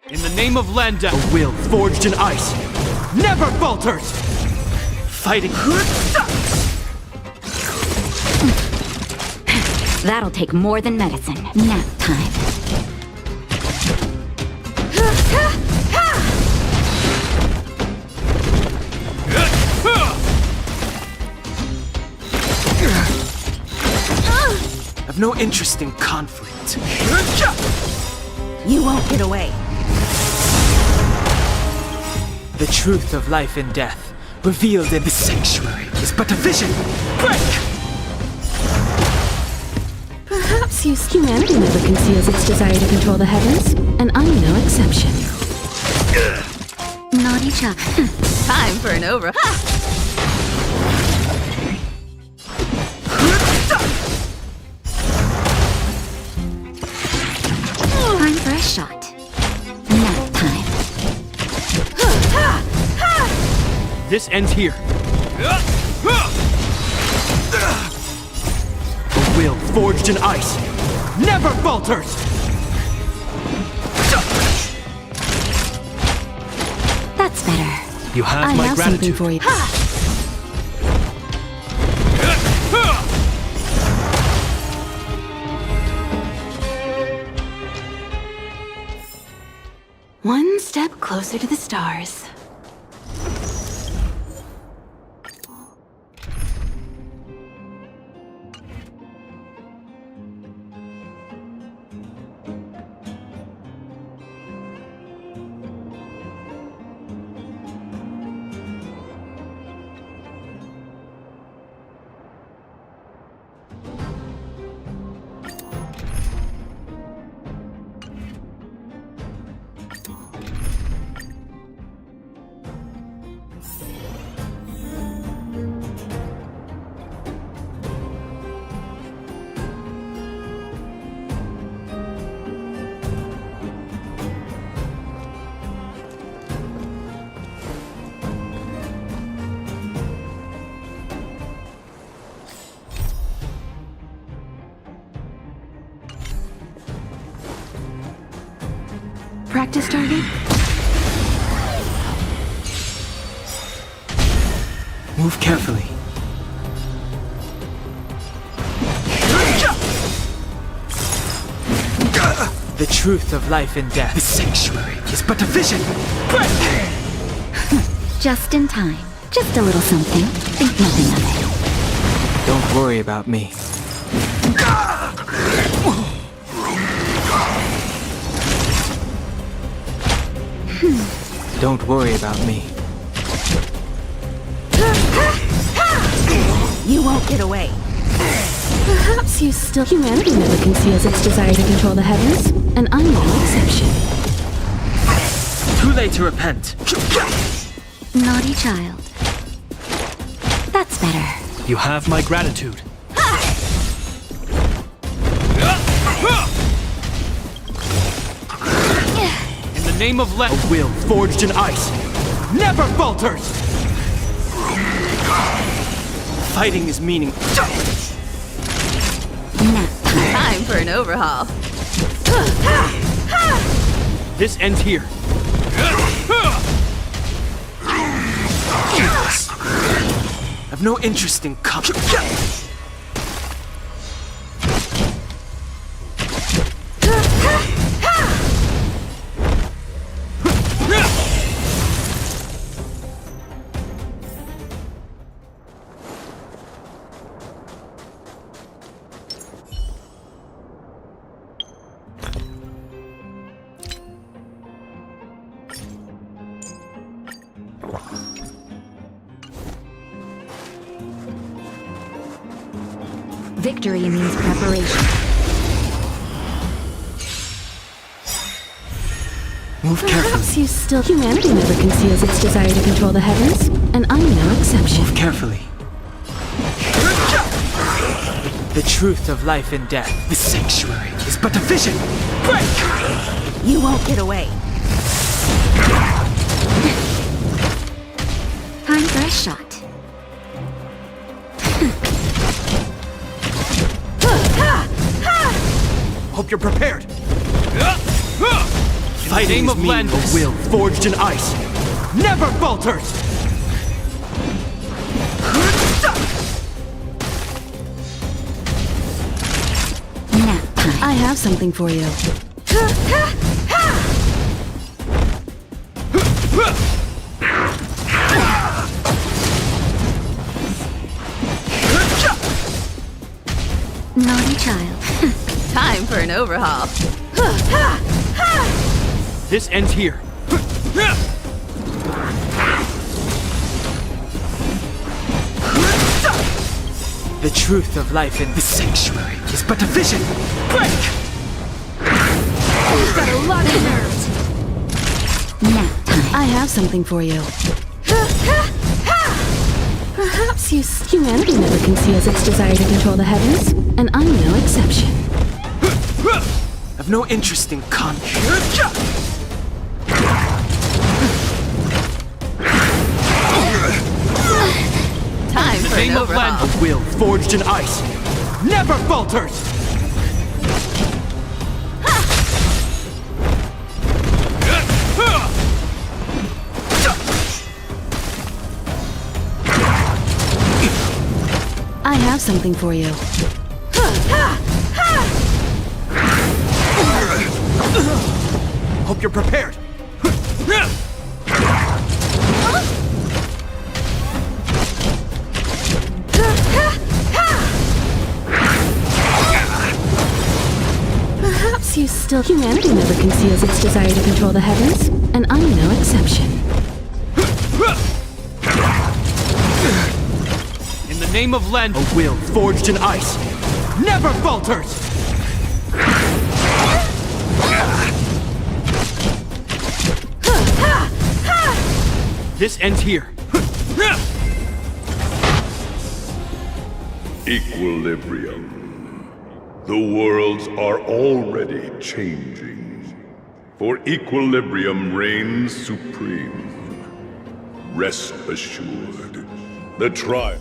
Speaker 3: In the name of Lenda, a will forged in ice never falters! Fighting...
Speaker 8: That'll take more than medicine. Nap time.
Speaker 3: I've no interest in conflict.
Speaker 8: You won't get away.
Speaker 3: The truth of life and death, revealed in the sanctuary, is but a vision. Break!
Speaker 1: Perhaps humanity never conceals its desire to control the heavens, and I'm no exception.
Speaker 8: Naughty child.
Speaker 1: Time for an over.
Speaker 8: Time for a shot. Nap time.
Speaker 3: This ends here. A will forged in ice never falters!
Speaker 8: That's better.
Speaker 3: You have
Speaker 1: I
Speaker 3: my
Speaker 1: have something
Speaker 3: gratitude.
Speaker 1: for you. One step closer to the stars. Practice target?
Speaker 3: Move carefully. The truth of life and death, the sanctuary, is but a vision.
Speaker 8: Just in time. Just a little something. Think nothing of it.
Speaker 3: Don't worry about me. Don't worry about me.
Speaker 8: You won't get away.
Speaker 1: Perhaps humanity never conceals its desire to control the heavens, and I'm no exception.
Speaker 3: Too late to repent.
Speaker 8: Naughty child. That's better.
Speaker 3: You have my gratitude. In the name of a will forged in ice never falters! Fighting is meaningless.
Speaker 14: Time for an overhaul.
Speaker 3: This ends here. I've no interest in coming.
Speaker 8: Victory means preparation.
Speaker 3: Move carefully.
Speaker 1: Perhaps you still... Humanity never conceals its desire to control the heavens, and I'm no exception.
Speaker 3: Move carefully. The truth of life and death, the sanctuary, is but a vision. Break!
Speaker 14: You won't get away.
Speaker 8: Time for a shot.
Speaker 3: Hope you're prepared. Fighting is mean, a will forged in ice. Never falters!
Speaker 1: I have something for you.
Speaker 8: Naughty child.
Speaker 14: Time for an overhaul.
Speaker 3: This ends here. The truth of life in the sanctuary is but a vision. Break!
Speaker 14: You've got a lot of nerves.
Speaker 8: Now time.
Speaker 1: I have something for you. Perhaps you... Humanity never conceals its desire to control the heavens, and I'm no exception.
Speaker 3: I've no interest in
Speaker 14: Time for an overhaul.
Speaker 3: A will forged in ice. Never falters!
Speaker 1: I have something for you.
Speaker 3: Hope you're prepared.
Speaker 1: Perhaps you still... Humanity never conceals its desire to control the heavens, and I'm no exception.
Speaker 3: In the name of Len, a will forged in ice. Never falters! This ends here.
Speaker 5: Equilibrium. The worlds are already changing. For equilibrium reigns supreme. Rest assured. The trial.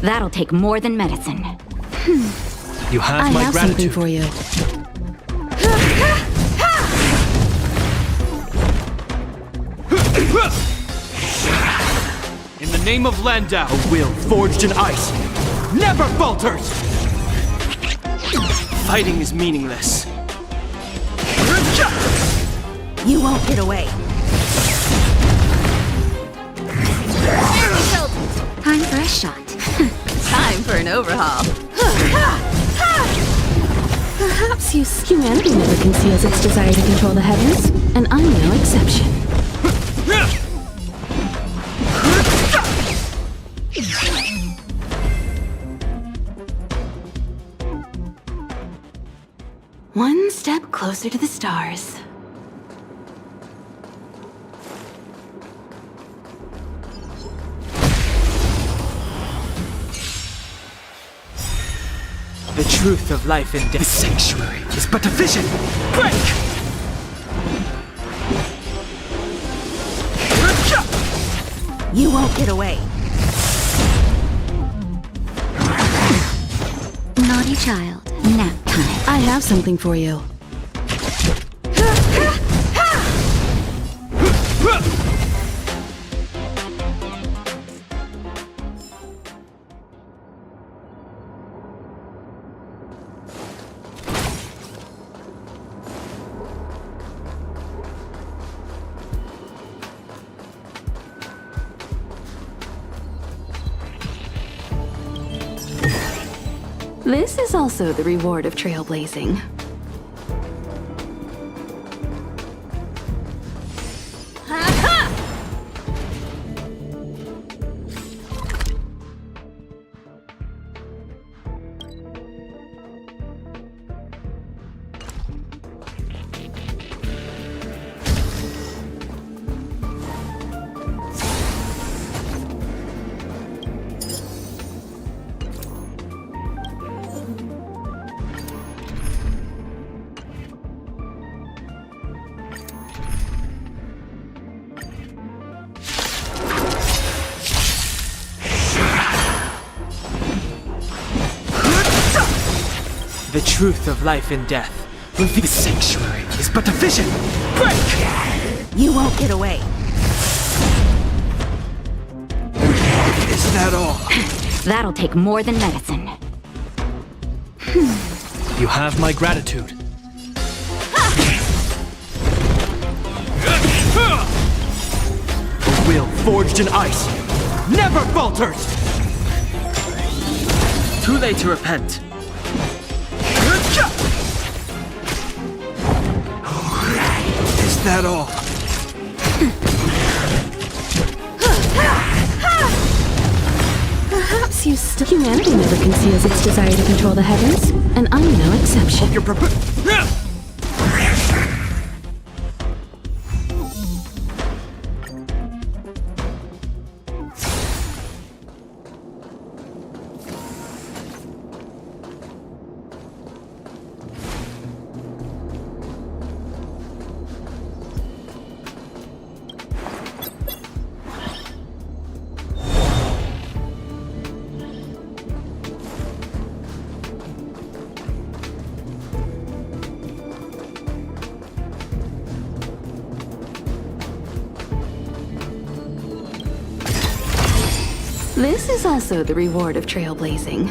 Speaker 8: That'll take more than medicine.
Speaker 3: You have
Speaker 14: I
Speaker 3: my
Speaker 14: have
Speaker 3: gratitude.
Speaker 14: something for you.
Speaker 3: In the name of Landau, a will forged in ice never falters! Fighting is meaningless.
Speaker 14: You won't get away.
Speaker 8: Time for a shot.
Speaker 14: Time for an overhaul. Perhaps humanity never conceals its desire to control the heavens, and I'm no exception. One step closer to the stars.
Speaker 3: The truth of life and death. The sanctuary is but a vision. Break!
Speaker 14: You won't get away.
Speaker 8: Naughty child. Nap time.
Speaker 14: I have something for you. This is also the reward of trailblazing.
Speaker 3: The truth of life and death. The sanctuary is but a vision. Break!
Speaker 14: You won't get away.
Speaker 3: Is that all?
Speaker 8: That'll take more than medicine.
Speaker 3: You have my gratitude. A will forged in ice never falters! Too late to repent. Is that all?
Speaker 14: Perhaps humanity never conceals its desire to control the heavens, and I'm no exception.
Speaker 3: You're
Speaker 14: This is also the reward of trailblazing.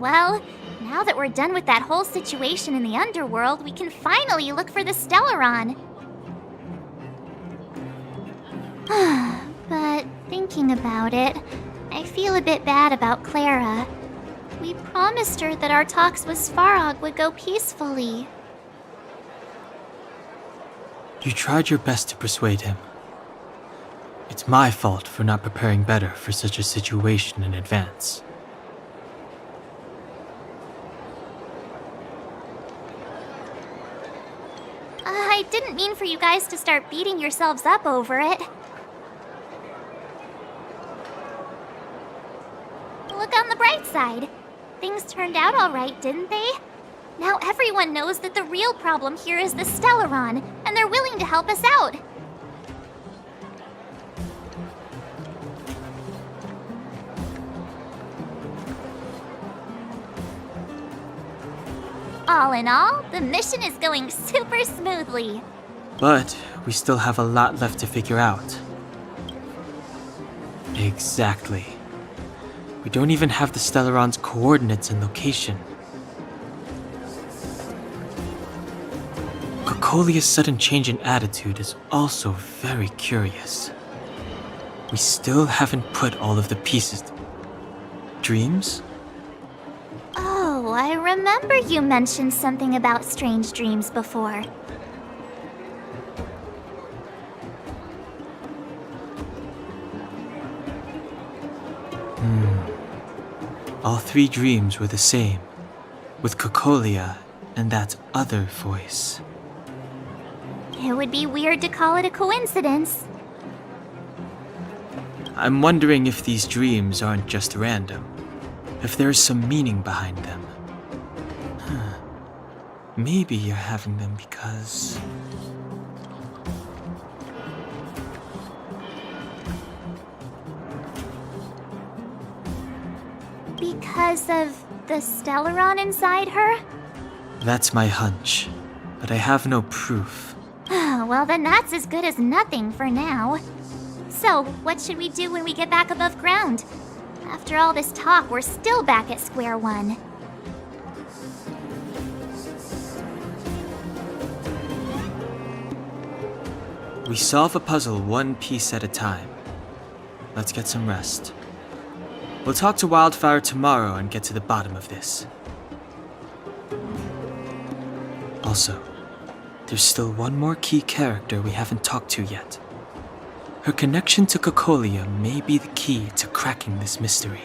Speaker 7: Well, now that we're done with that whole situation in the underworld, we can finally look for the Stellaron. But thinking about it, I feel a bit bad about Clara. We promised her that our talks with Svarog would go peacefully.
Speaker 3: You tried your best to persuade him. It's my fault for not preparing better for such a situation in advance.
Speaker 7: I didn't mean for you guys to start beating yourselves up over it. Look on the bright side. Things turned out all right, didn't they? Now everyone knows that the real problem here is the Stellaron, and they're willing to help us out. All in all, the mission is going super smoothly.
Speaker 3: But we still have a lot left to figure out. Exactly. We don't even have the Stellaron's coordinates and location. Cocolia's sudden change in attitude is also very curious. We still haven't put all of the pieces. Dreams?
Speaker 7: Oh, I remember you mentioned something about strange dreams before.
Speaker 3: All three dreams were the same, with Cocolia and that other voice.
Speaker 7: It would be weird to call it a coincidence.
Speaker 3: I'm wondering if these dreams aren't just random, if there's some meaning behind them. Maybe you're having them because...
Speaker 7: Because of the Stellaron inside her?
Speaker 3: That's my hunch, but I have no proof.
Speaker 7: Well, then that's as good as nothing for now. So, what should we do when we get back above ground? After all this talk, we're still back at square one.
Speaker 3: We solve a puzzle one piece at a time. Let's get some rest. We'll talk to Wildfire tomorrow and get to the bottom of this. Also, there's still one more key character we haven't talked to yet. Her connection to Cocolia may be the key to cracking this mystery.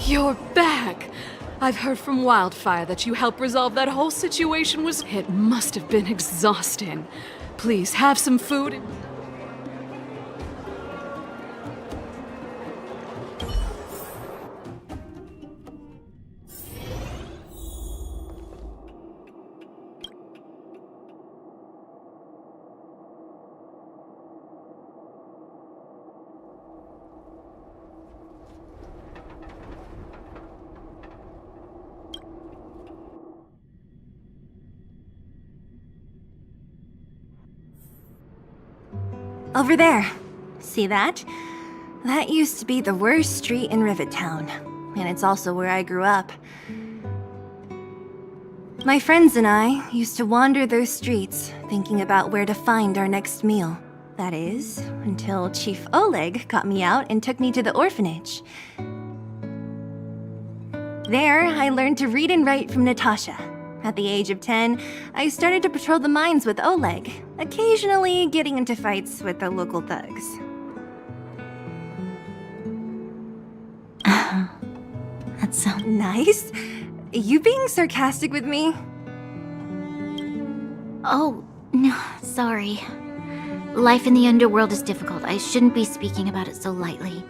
Speaker 15: You're back! I've heard from Wildfire that you helped resolve that whole situation. It must have been exhausting. Please, have some food and...
Speaker 16: Over there. See that? That used to be the worst street in Rivet Town. And it's also where I grew up. My friends and I used to wander those streets, thinking about where to find our next meal. That is, until Chief Oleg got me out and took me to the orphanage. There, I learned to read and write from Natasha. At the age of 10, I started to patrol the mines with Oleg, occasionally getting into fights with the local thugs.
Speaker 7: That sounds
Speaker 16: nice. You being sarcastic with me?
Speaker 7: Oh, no, sorry. Life in the underworld is difficult. I shouldn't be speaking about it so lightly.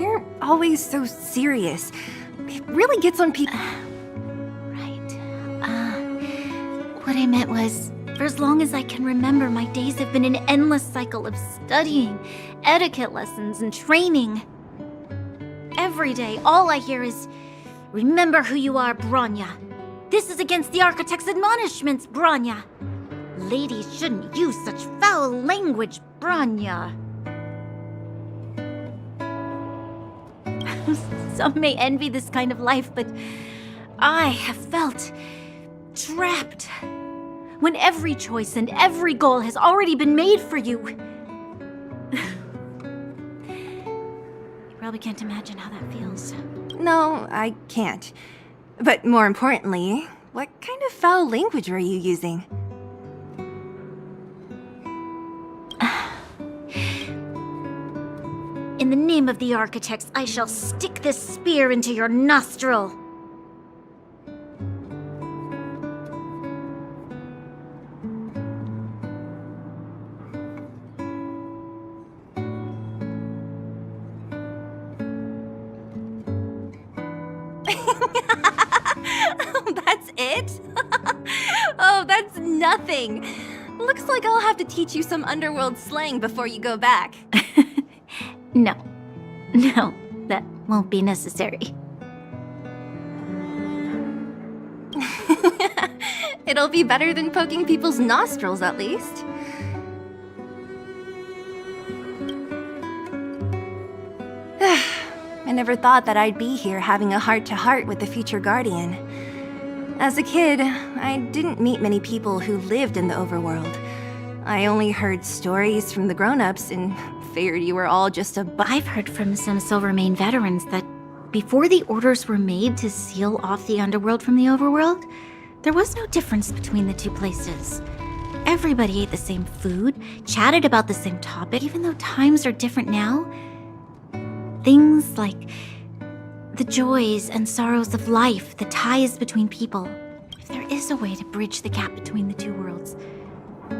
Speaker 16: You're always so serious. It really gets on people.
Speaker 7: Right. What I meant was, for as long as I can remember, my days have been an endless cycle of studying, etiquette lessons, and training. Every day, all I hear is, "Remember who you are, Bronya. This is against the Architect's admonishments, Bronya. Ladies shouldn't use such foul language, Bronya." Some may envy this kind of life, but I have felt trapped. When every choice and every goal has already been made for you. You probably can't imagine how that feels.
Speaker 16: No, I can't. But more importantly, what kind of foul language were you using?
Speaker 7: In the name of the Architects, I shall stick this spear into your nostril.
Speaker 16: That's it? Oh, that's nothing. Looks like I'll have to teach you some underworld slang before you go back.
Speaker 7: No, that won't be necessary.
Speaker 16: It'll be better than poking people's nostrils, at least. I never thought that I'd be here having a heart-to-heart with the future Guardian. As a kid, I didn't meet many people who lived in the overworld. I only heard stories from the grown-ups and figured you were all just a
Speaker 7: I've heard from some Silvermane veterans that before the orders were made to seal off the underworld from the overworld, there was no difference between the two places. Everybody ate the same food, chatted about the same topic, even though times are different now. Things like the joys and sorrows of life, the ties between people. If there is a way to bridge the gap between the two worlds,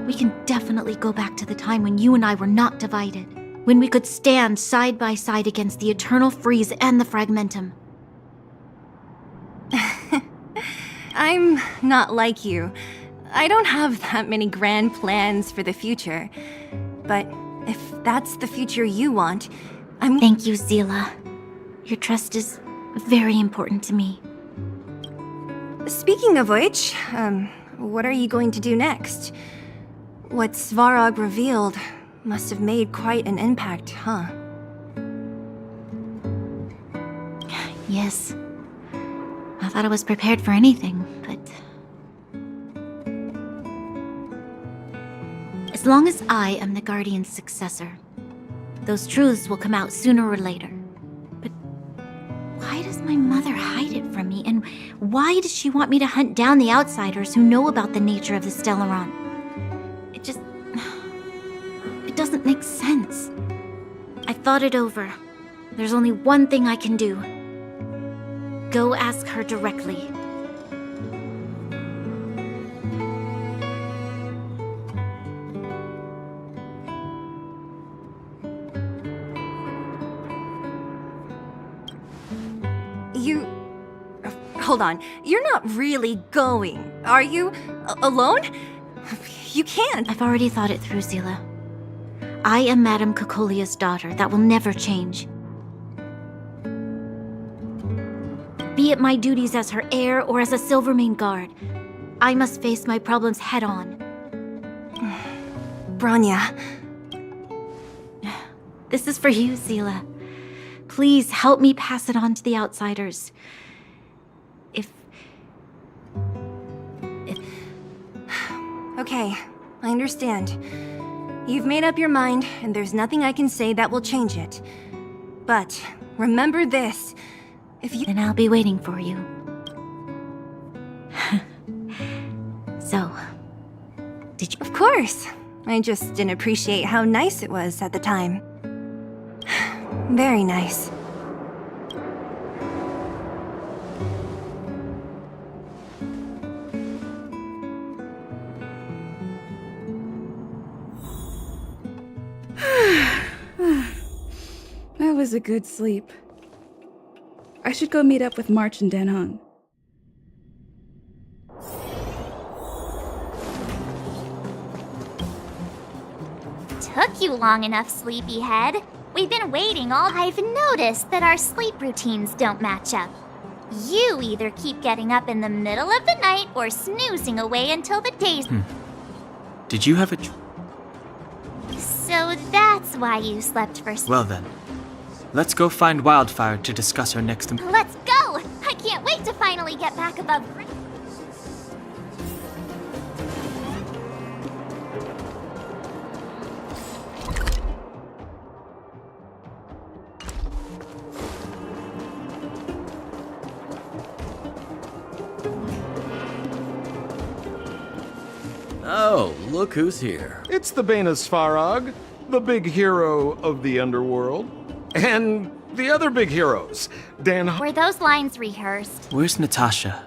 Speaker 7: we can definitely go back to the time when you and I were not divided. When we could stand side by side against the Eternal Freeze and the Fragmentum.
Speaker 16: I'm not like you. I don't have that many grand plans for the future. But if that's the future you want,
Speaker 7: Thank you, Zila. Your trust is very important to me.
Speaker 16: Speaking of which, what are you going to do next? What Svarog revealed must have made quite an impact, huh?
Speaker 7: Yes. I thought I was prepared for anything, but... As long as I am the Guardian's successor, those truths will come out sooner or later. But why does my mother hide it from me? And why does she want me to hunt down the outsiders who know about the nature of the Stellaron? It doesn't make sense. I thought it over. There's only one thing I can do. Go ask her directly.
Speaker 16: Hold on. You're not really going, are you? Alone? You can't.
Speaker 7: I've already thought it through, Zila. I am Madame Kokolia's daughter. That will never change. Be it my duties as her heir or as a Silvermane guard, I must face my problems head on.
Speaker 16: Bronya.
Speaker 7: This is for you, Zila. Please help me pass it on to the outsiders.
Speaker 16: Okay, I understand. You've made up your mind, and there's nothing I can say that will change it. But remember this. If you...
Speaker 7: Then I'll be waiting for you.
Speaker 16: So, did you? Of course. I just didn't appreciate how nice it was at the time. Very nice.
Speaker 9: That was a good sleep. I should go meet up with March and Danhong.
Speaker 17: Took you long enough, sleepyhead. We've been waiting all. I've noticed that our sleep routines don't match up. You either keep getting up in the middle of the night or snoozing away until the day's.
Speaker 3: Did you have a...
Speaker 17: So that's why you slept for.
Speaker 3: Well then, let's go find Wildfire to discuss our next...
Speaker 17: Let's go! I can't wait to finally get back above.
Speaker 18: Oh, look who's here.
Speaker 12: It's the Banus Farag, the big hero of the underworld. And the other big heroes,
Speaker 17: Were those lines rehearsed?
Speaker 3: Where's Natasha?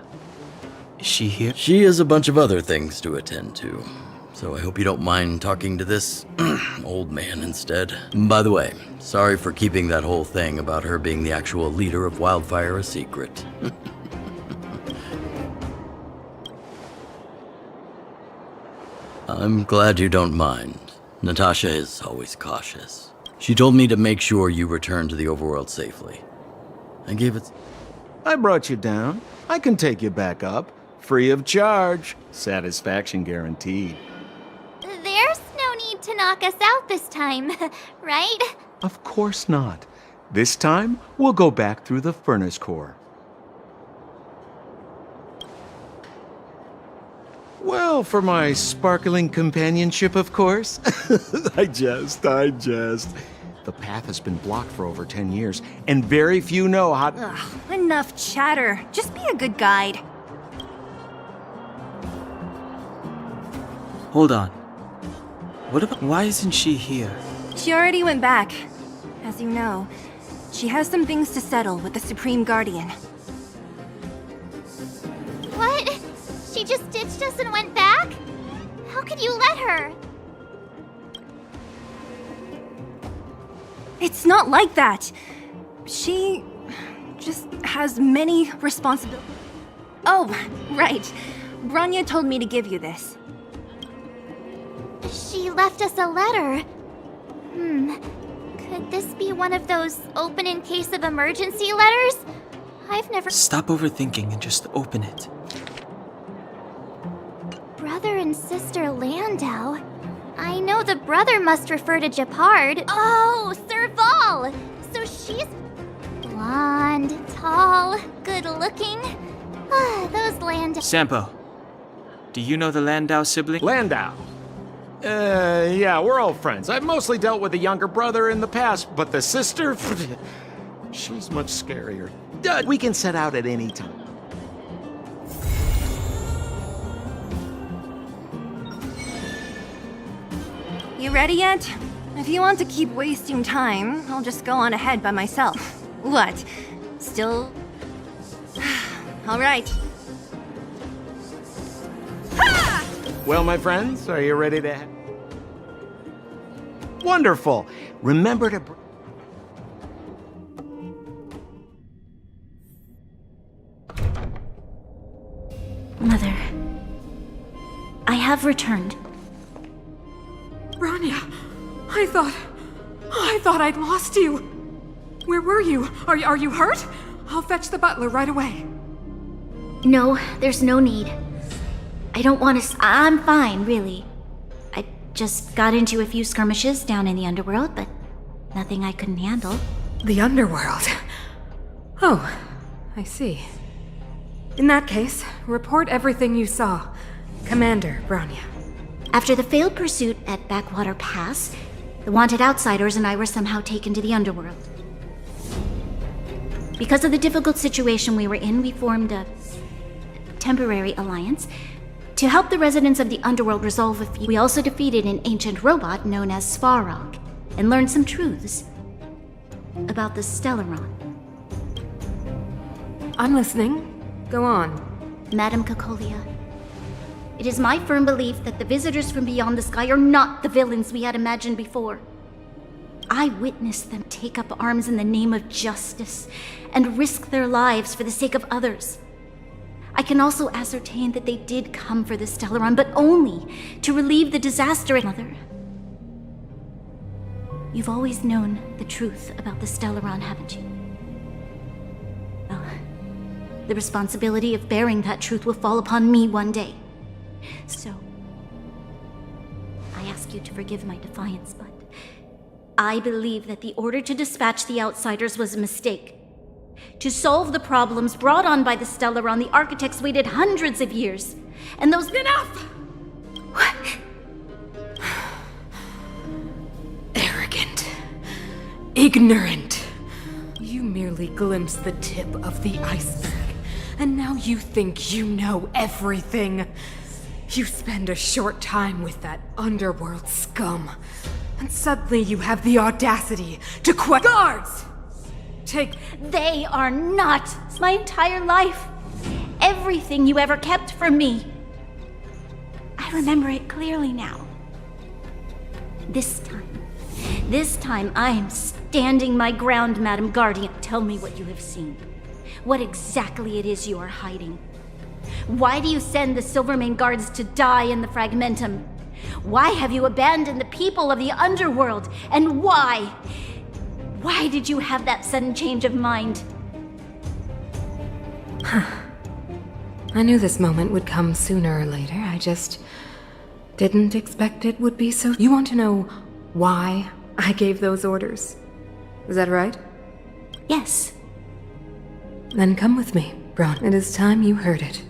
Speaker 3: Is she here?
Speaker 18: She has a bunch of other things to attend to. So I hope you don't mind talking to this old man instead. By the way, sorry for keeping that whole thing about her being the actual leader of Wildfire a secret. I'm glad you don't mind. Natasha is always cautious. She told me to make sure you return to the overworld safely. I gave it...
Speaker 12: I brought you down. I can take you back up. Free of charge. Satisfaction guaranteed.
Speaker 17: There's no need to knock us out this time, right?
Speaker 12: Of course not. This time, we'll go back through the furnace core. Well, for my sparkling companionship, of course. I jest. The path has been blocked for over 10 years, and very few know how...
Speaker 16: Ugh, enough chatter. Just be a good guide.
Speaker 3: Hold on. What about... Why isn't she here?
Speaker 16: She already went back. As you know, she has some things to settle with the Supreme Guardian.
Speaker 17: What? She just ditched us and went back? How could you let her?
Speaker 16: It's not like that. She just has many responsibilities. Oh, right. Bronya told me to give you this.
Speaker 17: She left us a letter. Could this be one of those open in case of emergency letters? I've never...
Speaker 3: Stop overthinking and just open it.
Speaker 17: Brother and sister Landau. I know the brother must refer to Japard. Oh, Serval! So she's blonde, tall, good-looking. Those Landau...
Speaker 3: Sampo, do you know the Landau sibling?
Speaker 12: Landau? Yeah, we're old friends. I've mostly dealt with the younger brother in the past, but the sister... she's much scarier. We can set out at any time.
Speaker 16: You ready yet? If you want to keep wasting time, I'll just go on ahead by myself. What? Still... All right.
Speaker 12: Ha! Well, my friends, are you ready to... Wonderful. Remember to...
Speaker 17: Mother, I have returned.
Speaker 15: Bronya, I thought I'd lost you. Where were you? Are you hurt? I'll fetch the butler right away.
Speaker 17: No, there's no need. I don't want to... I'm fine, really. I just got into a few skirmishes down in the underworld, but nothing I couldn't handle.
Speaker 15: The underworld? Oh, I see. In that case, report everything you saw. Commander Bronya.
Speaker 17: After the failed pursuit at Backwater Pass, the wanted outsiders and I were somehow taken to the underworld. Because of the difficult situation we were in, we formed a
Speaker 19: temporary alliance to help the residents of the underworld resolve a few. We also defeated an ancient robot known as Svarog and learned some truths about the Stellaron.
Speaker 15: I'm listening. Go on.
Speaker 19: Madam Cocolia, it is my firm belief that the visitors from beyond the sky are not the villains we had imagined before. I witnessed them take up arms in the name of justice and risk their lives for the sake of others. I can also ascertain that they did come for the Stellaron, but only to relieve the disaster in another. You've always known the truth about the Stellaron, haven't you? Well, the responsibility of bearing that truth will fall upon me one day. So, I ask you to forgive my defiance, but I believe that the order to dispatch the outsiders was a mistake. To solve the problems brought on by the Stellaron, the architects waited hundreds of years. And those—
Speaker 15: Enough! Arrogant. Ignorant. You merely glimpsed the tip of the iceberg, and now you think you know everything. You spend a short time with that underworld scum, and suddenly you have the audacity to guards!
Speaker 19: They are not my entire life. Everything you ever kept from me. I remember it clearly now. This time I am standing my ground, Madam Guardian. Tell me what you have seen. What exactly it is you are hiding. Why do you send the Silvermane guards to die in the Fragmentum? Why have you abandoned the people of the underworld? And why? Why did you have that sudden change of mind?
Speaker 15: I knew this moment would come sooner or later. I just didn't expect it would be so. You want to know why I gave those orders? Is that right?
Speaker 19: Yes.
Speaker 15: Then come with me, Braun. It is time you heard it.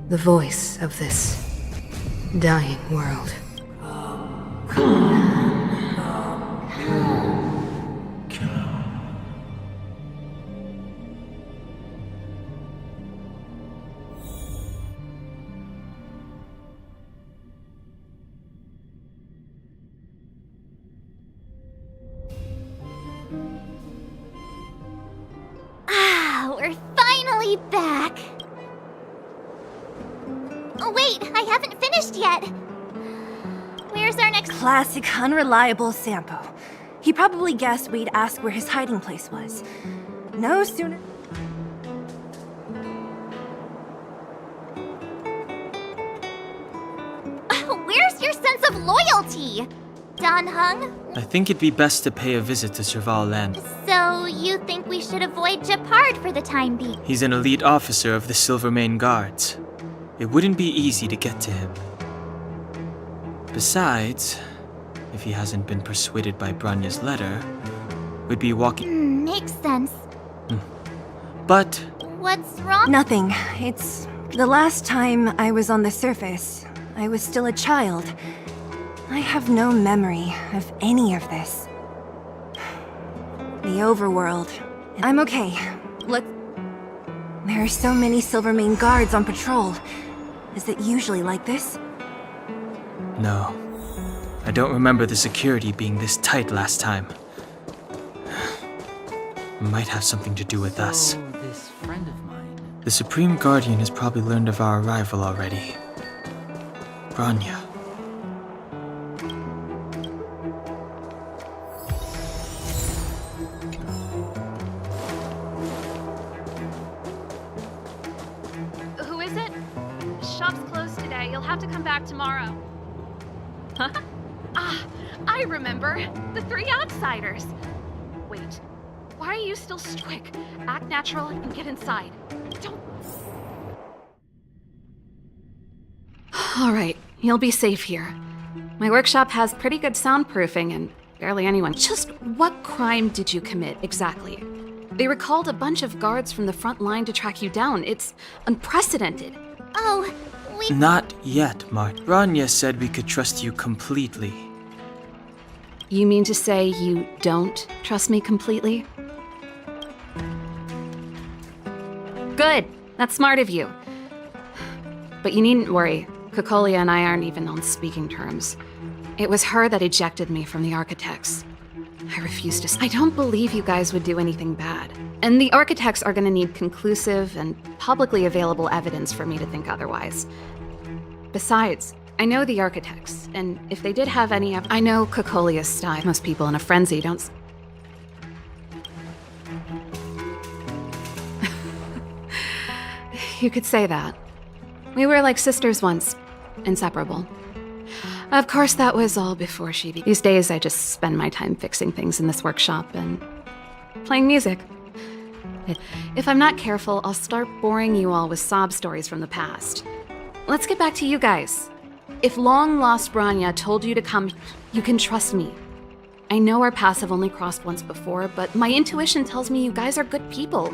Speaker 15: The voice of this dying world.
Speaker 17: We're finally back! Oh wait, I haven't finished yet! Where's our next—
Speaker 16: Classic unreliable Sampo. He probably guessed we'd ask where his hiding place was. No sooner—
Speaker 17: Where's your sense of loyalty? Don Hung?
Speaker 3: I think it'd be best to pay a visit to Serval Land.
Speaker 17: So you think we should avoid Japard for the time being?
Speaker 3: He's an elite officer of the Silvermane Guards. It wouldn't be easy to get to him. Besides, if he hasn't been persuaded by Branya's letter, we'd be walking—
Speaker 17: Makes sense.
Speaker 3: But—
Speaker 17: What's wrong?
Speaker 16: Nothing. It's the last time I was on the surface. I was still a child. I have no memory of any of this. The overworld. I'm okay. There are so many Silvermane guards on patrol. Is it usually like this?
Speaker 3: No. I don't remember the security being this tight last time. Might have something to do with us.
Speaker 2: This friend of mine.
Speaker 3: The Supreme Guardian has probably learned of our arrival already. Branya.
Speaker 20: Who is it? Shop's closed today. You'll have to come back tomorrow. Huh? Ah, I remember. The three outsiders. Wait, why are you still quick? Act natural and get inside. Don't...
Speaker 15: All right, you'll be safe here. My workshop has pretty good soundproofing and barely anyone. Just what crime did you commit, exactly? They recalled a bunch of guards from the front line to track you down. It's unprecedented.
Speaker 17: Oh, we...
Speaker 3: Not yet, Mart. Branya said we could trust you completely.
Speaker 15: You mean to say you don't trust me completely? Good.
Speaker 14: That's smart of you. But you needn't worry. Kokolia and I aren't even on speaking terms. It was her that ejected me from the Architects. I refuse to. I don't believe you guys would do anything bad. And the Architects are gonna need conclusive and publicly available evidence for me to think otherwise. Besides, I know the Architects, and if they did have any I know Kokolia's style. Most people in a frenzy don't. You could say that. We were like sisters once, inseparable. Of course, that was all before she These days, I just spend my time fixing things in this workshop and playing music. If I'm not careful, I'll start boring you all with sob stories from the past. Let's get back to you guys. If long-lost Branya told you to come, you can trust me. I know our paths have only crossed once before, but my intuition tells me you guys are good people.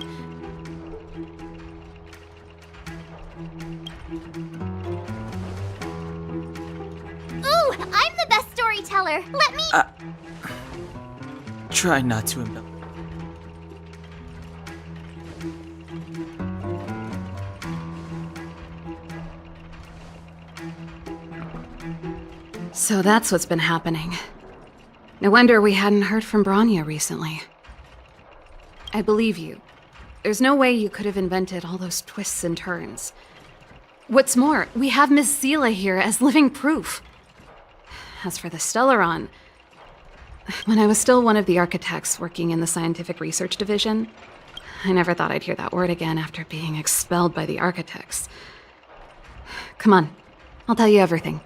Speaker 17: Ooh, I'm the best storyteller. Let me...
Speaker 3: Try not to embellish.
Speaker 14: So that's what's been happening. No wonder we hadn't heard from Branya recently. I believe you. There's no way you could have invented all those twists and turns. What's more, we have Miss Zila here as living proof. As for the Stellaron, when I was still one of the architects working in the scientific research division, I never thought I'd hear that word again after being expelled by the architects. Come on, I'll tell you everything.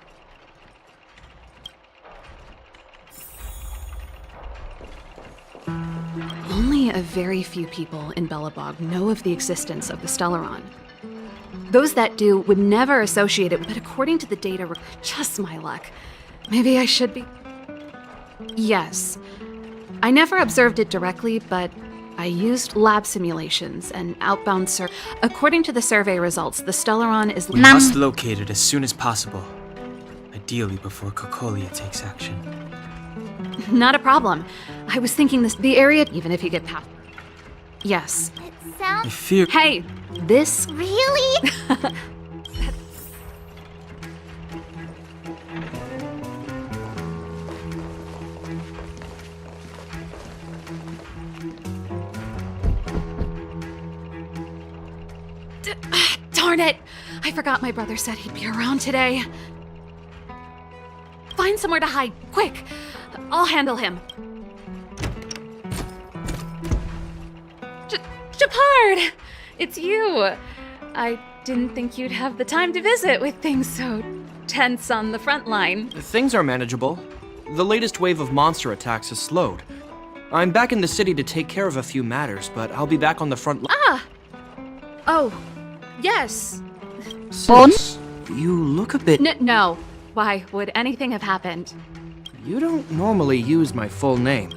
Speaker 14: Only a very few people in Belobog know of the existence of the Stellaron. Those that do would never associate it, but according to the data, just my luck. Maybe I should be... Yes. I never observed it directly, but I used lab simulations and outbound According to the survey results, the Stellaron is...
Speaker 3: We must locate it as soon as possible. Ideally before Kokolia takes action.
Speaker 14: Not a problem. I was thinking the area, even if you get past... Yes.
Speaker 17: It sounds...
Speaker 3: I fear...
Speaker 14: Hey, this...
Speaker 17: Really?
Speaker 14: Darn it! I forgot my brother said he'd be around today. Find somewhere to hide, quick! I'll handle him. Japard! It's you! I didn't think you'd have the time to visit with things so tense on the front line.
Speaker 21: Things are manageable. The latest wave of monster attacks has slowed. I'm back in the city to take care of a few matters, but I'll be back on the front line.
Speaker 14: Ah! Oh, yes.
Speaker 21: Sis, you look a bit...
Speaker 14: No. Why would anything have happened?
Speaker 21: You don't normally use my full name.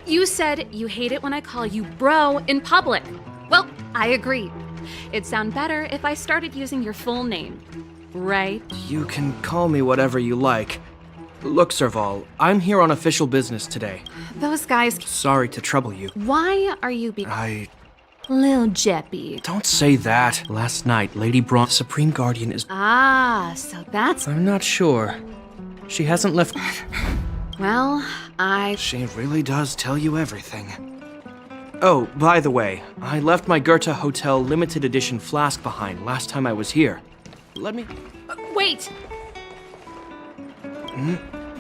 Speaker 14: You said you hate it when I call you bro in public. Well, I agree. It'd sound better if I started using your full name, right?
Speaker 21: You can call me whatever you like. Look, Serval, I'm here on official business today.
Speaker 14: Those guys...
Speaker 21: Sorry to trouble you.
Speaker 14: Why are you Lil Jeppy.
Speaker 21: Don't say that. Last night, Lady Braun, Supreme Guardian is...
Speaker 14: So that's...
Speaker 21: I'm not sure. She hasn't left...
Speaker 14: Well,
Speaker 21: She really does tell you everything. Oh, by the way, I left my Goethe Hotel limited edition flask behind last time I was here. Let me...
Speaker 14: Wait!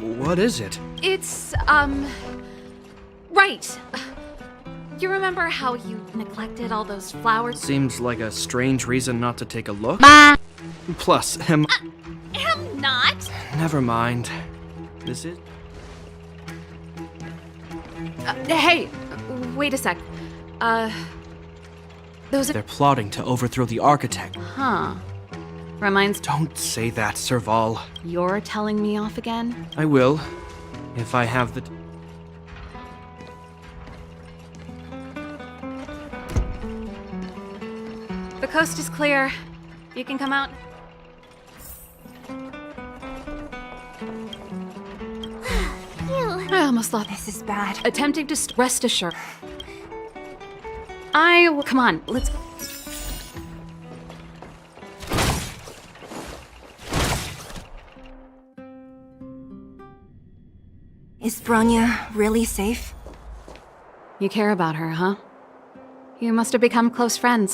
Speaker 21: What is it?
Speaker 14: It's, Right. You remember how you neglected all those flowers?
Speaker 21: Seems like a strange reason not to take a look. Plus,
Speaker 14: am not.
Speaker 21: Never mind. This is...
Speaker 14: Hey, wait a sec. Those...
Speaker 21: They're plotting to overthrow the architect.
Speaker 14: Huh. Reminds...
Speaker 21: Don't say that, Serval.
Speaker 14: You're telling me off again?
Speaker 21: I will, if I have the...
Speaker 14: The coast is clear. You can come out. I almost thought this is bad. Attempting to rest assured. Come on, let's...
Speaker 16: Is Bronya really safe?
Speaker 14: You care about her, huh? You must have become close friends.